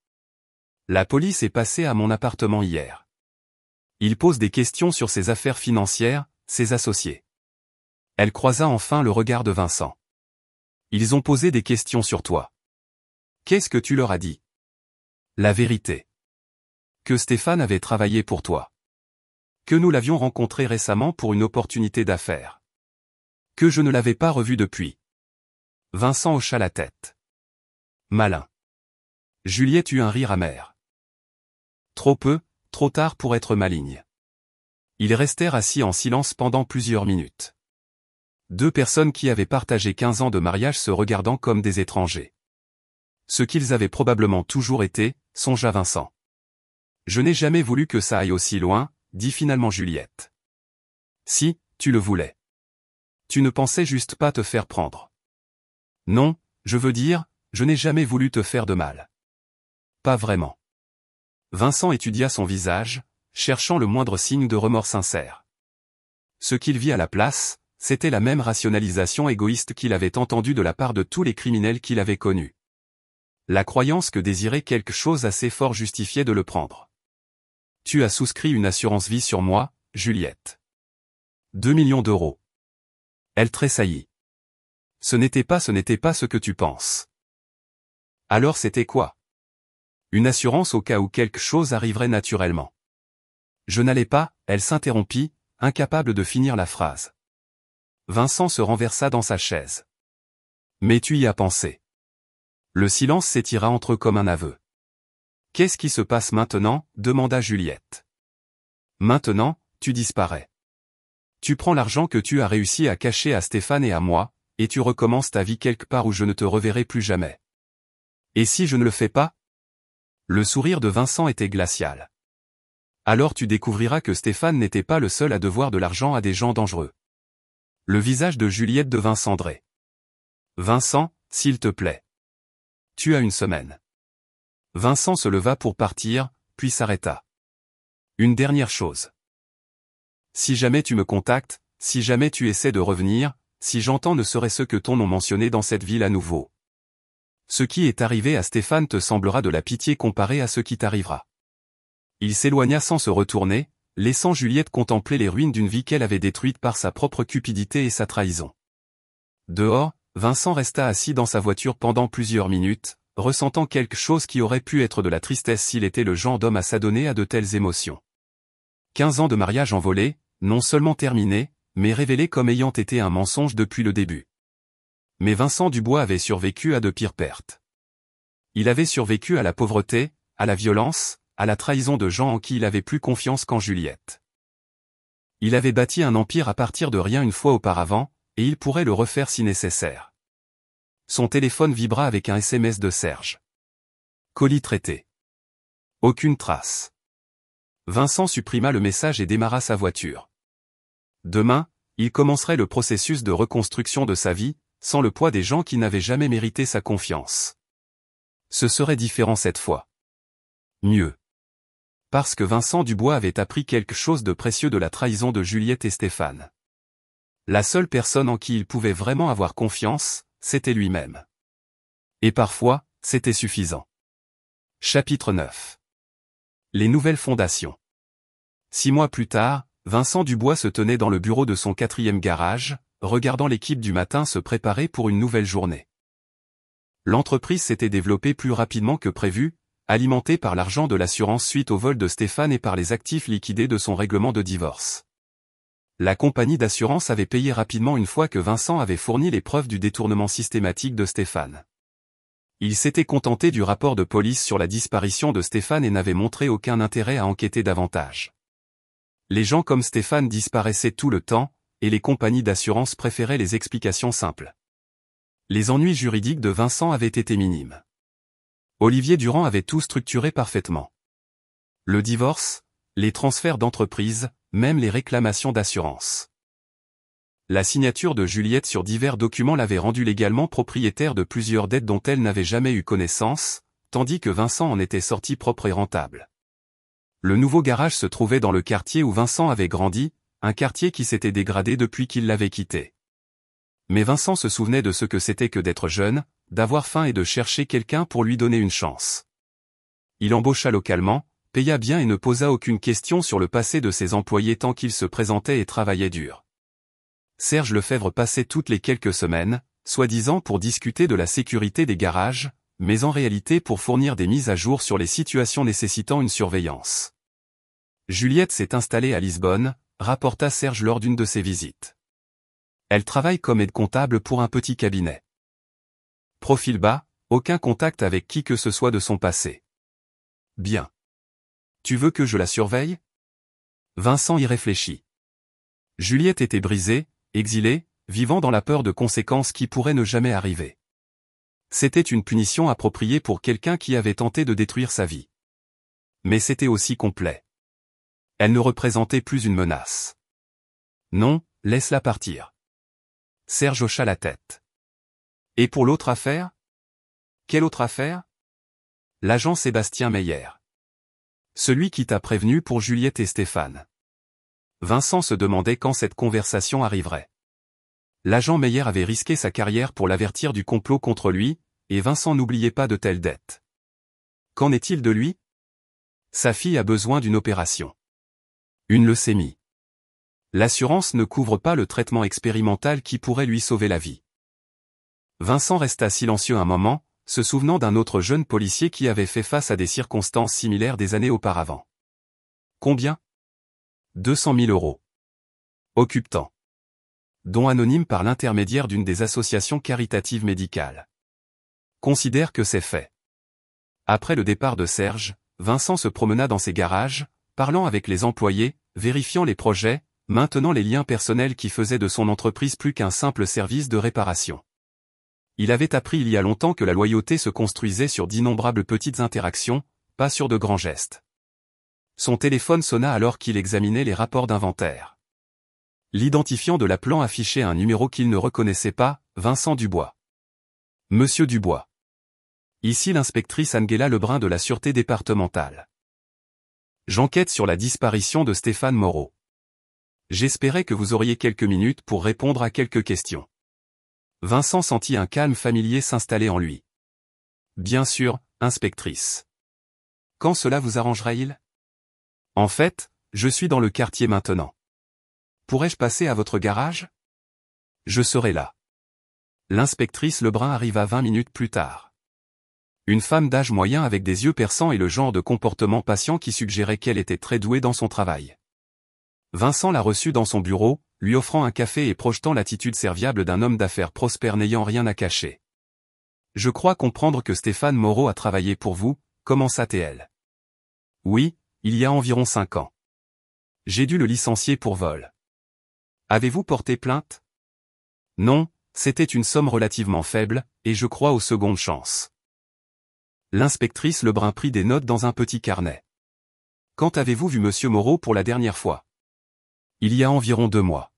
La police est passée à mon appartement hier. Il pose des questions sur ses affaires financières, ses associés. » Elle croisa enfin le regard de Vincent. « Ils ont posé des questions sur toi. Qu'est-ce que tu leur as dit ? » La vérité. Que Stéphane avait travaillé pour toi. Que nous l'avions rencontré récemment pour une opportunité d'affaires. Que je ne l'avais pas revu depuis. Vincent hocha la tête. Malin. Juliette eut un rire amer. Trop peu, trop tard pour être maligne. Ils restèrent assis en silence pendant plusieurs minutes. Deux personnes qui avaient partagé 15 ans de mariage se regardant comme des étrangers. Ce qu'ils avaient probablement toujours été, songea Vincent. Je n'ai jamais voulu que ça aille aussi loin, dit finalement Juliette. Si, tu le voulais. Tu ne pensais juste pas te faire prendre. Non, je veux dire, je n'ai jamais voulu te faire de mal. Pas vraiment. Vincent étudia son visage, cherchant le moindre signe de remords sincère. Ce qu'il vit à la place, c'était la même rationalisation égoïste qu'il avait entendue de la part de tous les criminels qu'il avait connus. La croyance que désirer quelque chose assez fort justifiait de le prendre. Tu as souscrit une assurance vie sur moi, Juliette. 2 millions d'euros. Elle tressaillit. Ce n'était pas ce que tu penses. Alors c'était quoi? Une assurance au cas où quelque chose arriverait naturellement. Je n'allais pas, elle s'interrompit, incapable de finir la phrase. Vincent se renversa dans sa chaise. Mais tu y as pensé. Le silence s'étira entre eux comme un aveu. Qu'est-ce qui se passe maintenant? Demanda Juliette. Maintenant, tu disparais. Tu prends l'argent que tu as réussi à cacher à Stéphane et à moi, et tu recommences ta vie quelque part où je ne te reverrai plus jamais. Et si je ne le fais pas? Le sourire de Vincent était glacial. Alors tu découvriras que Stéphane n'était pas le seul à devoir de l'argent à des gens dangereux. Le visage de Juliette devint cendré. Vincent, s'il te plaît. Tu as une semaine. Vincent se leva pour partir, puis s'arrêta. Une dernière chose. Si jamais tu me contactes, si jamais tu essaies de revenir, si j'entends ne serait-ce que ton nom mentionné dans cette ville à nouveau. Ce qui est arrivé à Stéphane te semblera de la pitié comparé à ce qui t'arrivera. Il s'éloigna sans se retourner, laissant Juliette contempler les ruines d'une vie qu'elle avait détruite par sa propre cupidité et sa trahison. Dehors, Vincent resta assis dans sa voiture pendant plusieurs minutes, ressentant quelque chose qui aurait pu être de la tristesse s'il était le genre d'homme à s'adonner à de telles émotions. 15 ans de mariage envolé, non seulement terminés, mais révélés comme ayant été un mensonge depuis le début. Mais Vincent Dubois avait survécu à de pires pertes. Il avait survécu à la pauvreté, à la violence, à la trahison de gens en qui il avait plus confiance qu'en Juliette. Il avait bâti un empire à partir de rien une fois auparavant, et il pourrait le refaire si nécessaire. Son téléphone vibra avec un SMS de Serge. Colis traité. Aucune trace. Vincent supprima le message et démarra sa voiture. Demain, il commencerait le processus de reconstruction de sa vie, sans le poids des gens qui n'avaient jamais mérité sa confiance. Ce serait différent cette fois. Mieux. Parce que Vincent Dubois avait appris quelque chose de précieux de la trahison de Juliette et Stéphane. La seule personne en qui il pouvait vraiment avoir confiance, c'était lui-même. Et parfois, c'était suffisant. Chapitre 9. Les nouvelles fondations. 6 mois plus tard, Vincent Dubois se tenait dans le bureau de son 4e garage, regardant l'équipe du matin se préparer pour une nouvelle journée. L'entreprise s'était développée plus rapidement que prévu, alimentée par l'argent de l'assurance suite au vol de Stéphane et par les actifs liquidés de son règlement de divorce. La compagnie d'assurance avait payé rapidement une fois que Vincent avait fourni les preuves du détournement systématique de Stéphane. Il s'était contenté du rapport de police sur la disparition de Stéphane et n'avait montré aucun intérêt à enquêter davantage. Les gens comme Stéphane disparaissaient tout le temps, et les compagnies d'assurance préféraient les explications simples. Les ennuis juridiques de Vincent avaient été minimes. Olivier Durand avait tout structuré parfaitement. Le divorce, les transferts d'entreprise, même les réclamations d'assurance. La signature de Juliette sur divers documents l'avait rendue légalement propriétaire de plusieurs dettes dont elle n'avait jamais eu connaissance, tandis que Vincent en était sorti propre et rentable. Le nouveau garage se trouvait dans le quartier où Vincent avait grandi, un quartier qui s'était dégradé depuis qu'il l'avait quitté. Mais Vincent se souvenait de ce que c'était que d'être jeune, d'avoir faim et de chercher quelqu'un pour lui donner une chance. Il embaucha localement, paya bien et ne posa aucune question sur le passé de ses employés tant qu'il se présentait et travaillait dur. Serge Lefebvre passait toutes les quelques semaines, soi-disant pour discuter de la sécurité des garages, mais en réalité pour fournir des mises à jour sur les situations nécessitant une surveillance. Juliette s'est installée à Lisbonne, rapporta Serge lors d'une de ses visites. Elle travaille comme aide-comptable pour un petit cabinet. Profil bas, aucun contact avec qui que ce soit de son passé. Bien. Tu veux que je la surveille? Vincent y réfléchit. Juliette était brisée, exilée, vivant dans la peur de conséquences qui pourraient ne jamais arriver. C'était une punition appropriée pour quelqu'un qui avait tenté de détruire sa vie. Mais c'était aussi complet. Elle ne représentait plus une menace. Non, laisse-la partir. Serge hocha la tête. Et pour l'autre affaire? Quelle autre affaire? L'agent Sébastien Meyer. Celui qui t'a prévenu pour Juliette et Stéphane. Vincent se demandait quand cette conversation arriverait. L'agent Meyer avait risqué sa carrière pour l'avertir du complot contre lui, et Vincent n'oubliait pas de telles dettes. Qu'en est-il de lui? Sa fille a besoin d'une opération. Une leucémie. L'assurance ne couvre pas le traitement expérimental qui pourrait lui sauver la vie. Vincent resta silencieux un moment, se souvenant d'un autre jeune policier qui avait fait face à des circonstances similaires des années auparavant. Combien? 200 000 euros. Occupe-t'en. Don anonyme par l'intermédiaire d'une des associations caritatives médicales. Considère que c'est fait. Après le départ de Serge, Vincent se promena dans ses garages, parlant avec les employés, vérifiant les projets, maintenant les liens personnels qui faisaient de son entreprise plus qu'un simple service de réparation. Il avait appris il y a longtemps que la loyauté se construisait sur d'innombrables petites interactions, pas sur de grands gestes. Son téléphone sonna alors qu'il examinait les rapports d'inventaire. L'identifiant de l'appelant affichait un numéro qu'il ne reconnaissait pas, Vincent Dubois. Monsieur Dubois. Ici l'inspectrice Angela Lebrun de la Sûreté départementale. J'enquête sur la disparition de Stéphane Moreau. J'espérais que vous auriez quelques minutes pour répondre à quelques questions. Vincent sentit un calme familier s'installer en lui. Bien sûr, inspectrice. Quand cela vous arrangerait-il? En fait, je suis dans le quartier maintenant. Pourrais-je passer à votre garage? Je serai là. L'inspectrice Lebrun arriva 20 minutes plus tard. Une femme d'âge moyen avec des yeux perçants et le genre de comportement patient qui suggérait qu'elle était très douée dans son travail. Vincent la reçut dans son bureau, lui offrant un café et projetant l'attitude serviable d'un homme d'affaires prospère n'ayant rien à cacher. Je crois comprendre que Stéphane Moreau a travaillé pour vous, commença-t-elle. Oui, il y a environ 5 ans. J'ai dû le licencier pour vol. Avez-vous porté plainte? Non, c'était une somme relativement faible, et je crois aux secondes chances. L'inspectrice Lebrun prit des notes dans un petit carnet. Quand avez-vous vu monsieur Moreau pour la dernière fois? Il y a environ 2 mois.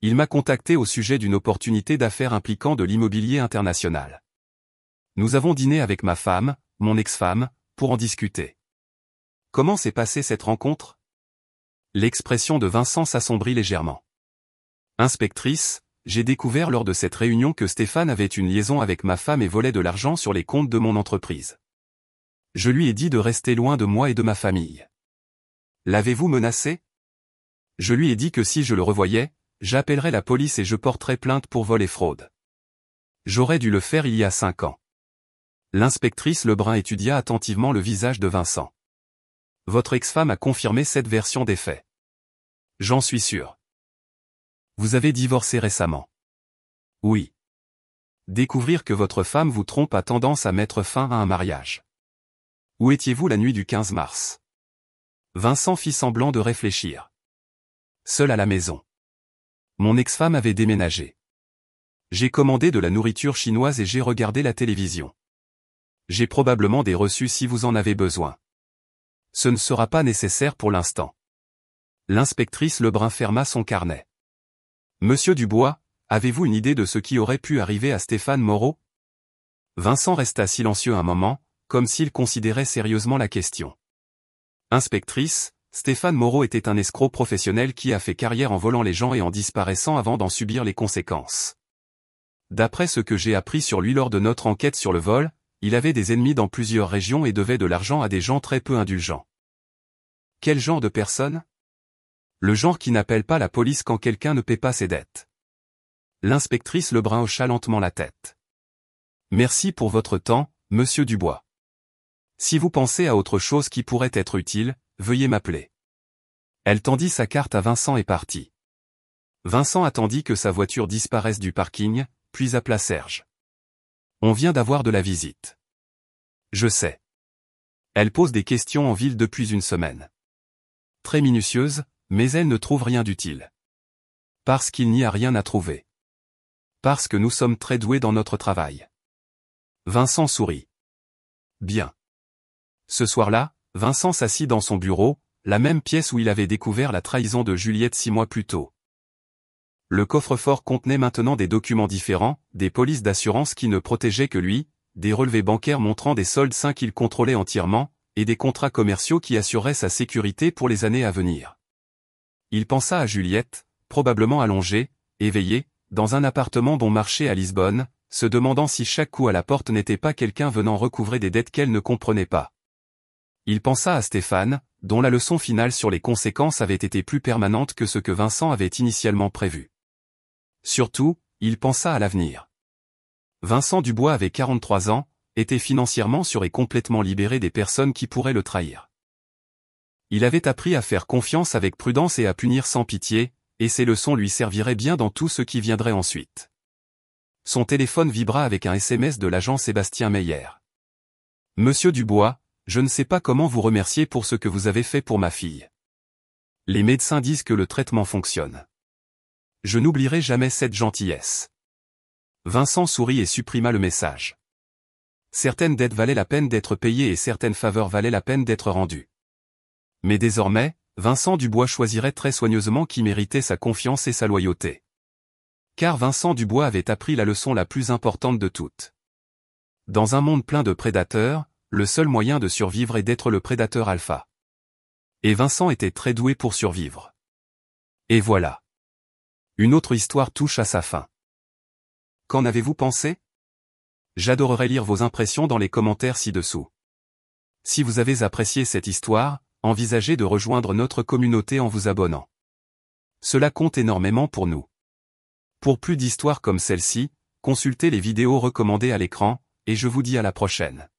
Il m'a contacté au sujet d'une opportunité d'affaires impliquant de l'immobilier international. Nous avons dîné avec ma femme, mon ex-femme, pour en discuter. Comment s'est passée cette rencontre? L'expression de Vincent s'assombrit légèrement. Inspectrice, j'ai découvert lors de cette réunion que Stéphane avait une liaison avec ma femme et volait de l'argent sur les comptes de mon entreprise. Je lui ai dit de rester loin de moi et de ma famille. L'avez-vous menacé? Je lui ai dit que si je le revoyais, j'appellerais la police et je porterais plainte pour vol et fraude. J'aurais dû le faire il y a 5 ans. L'inspectrice Lebrun étudia attentivement le visage de Vincent. Votre ex-femme a confirmé cette version des faits. J'en suis sûr. Vous avez divorcé récemment. Oui. Découvrir que votre femme vous trompe a tendance à mettre fin à un mariage. Où étiez-vous la nuit du 15 mars? Vincent fit semblant de réfléchir. Seul à la maison. Mon ex-femme avait déménagé. J'ai commandé de la nourriture chinoise et j'ai regardé la télévision. J'ai probablement des reçus si vous en avez besoin. Ce ne sera pas nécessaire pour l'instant. L'inspectrice Lebrun ferma son carnet. Monsieur Dubois, avez-vous une idée de ce qui aurait pu arriver à Stéphane Moreau? Vincent resta silencieux un moment, comme s'il considérait sérieusement la question. Inspectrice, Stéphane Moreau était un escroc professionnel qui a fait carrière en volant les gens et en disparaissant avant d'en subir les conséquences. D'après ce que j'ai appris sur lui lors de notre enquête sur le vol, il avait des ennemis dans plusieurs régions et devait de l'argent à des gens très peu indulgents. Quel genre de personne? Le genre qui n'appelle pas la police quand quelqu'un ne paie pas ses dettes. L'inspectrice Lebrun hocha lentement la tête. Merci pour votre temps, monsieur Dubois. Si vous pensez à autre chose qui pourrait être utile, veuillez m'appeler. Elle tendit sa carte à Vincent et partit. Vincent attendit que sa voiture disparaisse du parking, puis appela Serge. On vient d'avoir de la visite. Je sais. Elle pose des questions en ville depuis une semaine. Très minutieuse, mais elle ne trouve rien d'utile. Parce qu'il n'y a rien à trouver. Parce que nous sommes très doués dans notre travail. Vincent sourit. Bien. Ce soir-là, Vincent s'assit dans son bureau, la même pièce où il avait découvert la trahison de Juliette 6 mois plus tôt. Le coffre-fort contenait maintenant des documents différents, des polices d'assurance qui ne protégeaient que lui, des relevés bancaires montrant des soldes sains qu'il contrôlait entièrement, et des contrats commerciaux qui assuraient sa sécurité pour les années à venir. Il pensa à Juliette, probablement allongée, éveillée, dans un appartement bon marché à Lisbonne, se demandant si chaque coup à la porte n'était pas quelqu'un venant recouvrer des dettes qu'elle ne comprenait pas. Il pensa à Stéphane, dont la leçon finale sur les conséquences avait été plus permanente que ce que Vincent avait initialement prévu. Surtout, il pensa à l'avenir. Vincent Dubois avait 43 ans, était financièrement sûr et complètement libéré des personnes qui pourraient le trahir. Il avait appris à faire confiance avec prudence et à punir sans pitié, et ces leçons lui serviraient bien dans tout ce qui viendrait ensuite. Son téléphone vibra avec un SMS de l'agent Sébastien Meyer. « Monsieur Dubois, je ne sais pas comment vous remercier pour ce que vous avez fait pour ma fille. Les médecins disent que le traitement fonctionne. Je n'oublierai jamais cette gentillesse. » Vincent sourit et supprima le message. Certaines dettes valaient la peine d'être payées et certaines faveurs valaient la peine d'être rendues. Mais désormais, Vincent Dubois choisirait très soigneusement qui méritait sa confiance et sa loyauté. Car Vincent Dubois avait appris la leçon la plus importante de toutes. Dans un monde plein de prédateurs, le seul moyen de survivre est d'être le prédateur alpha. Et Vincent était très doué pour survivre. Et voilà. Une autre histoire touche à sa fin. Qu'en avez-vous pensé? J'adorerais lire vos impressions dans les commentaires ci-dessous. Si vous avez apprécié cette histoire, envisagez de rejoindre notre communauté en vous abonnant. Cela compte énormément pour nous. Pour plus d'histoires comme celle-ci, consultez les vidéos recommandées à l'écran, et je vous dis à la prochaine.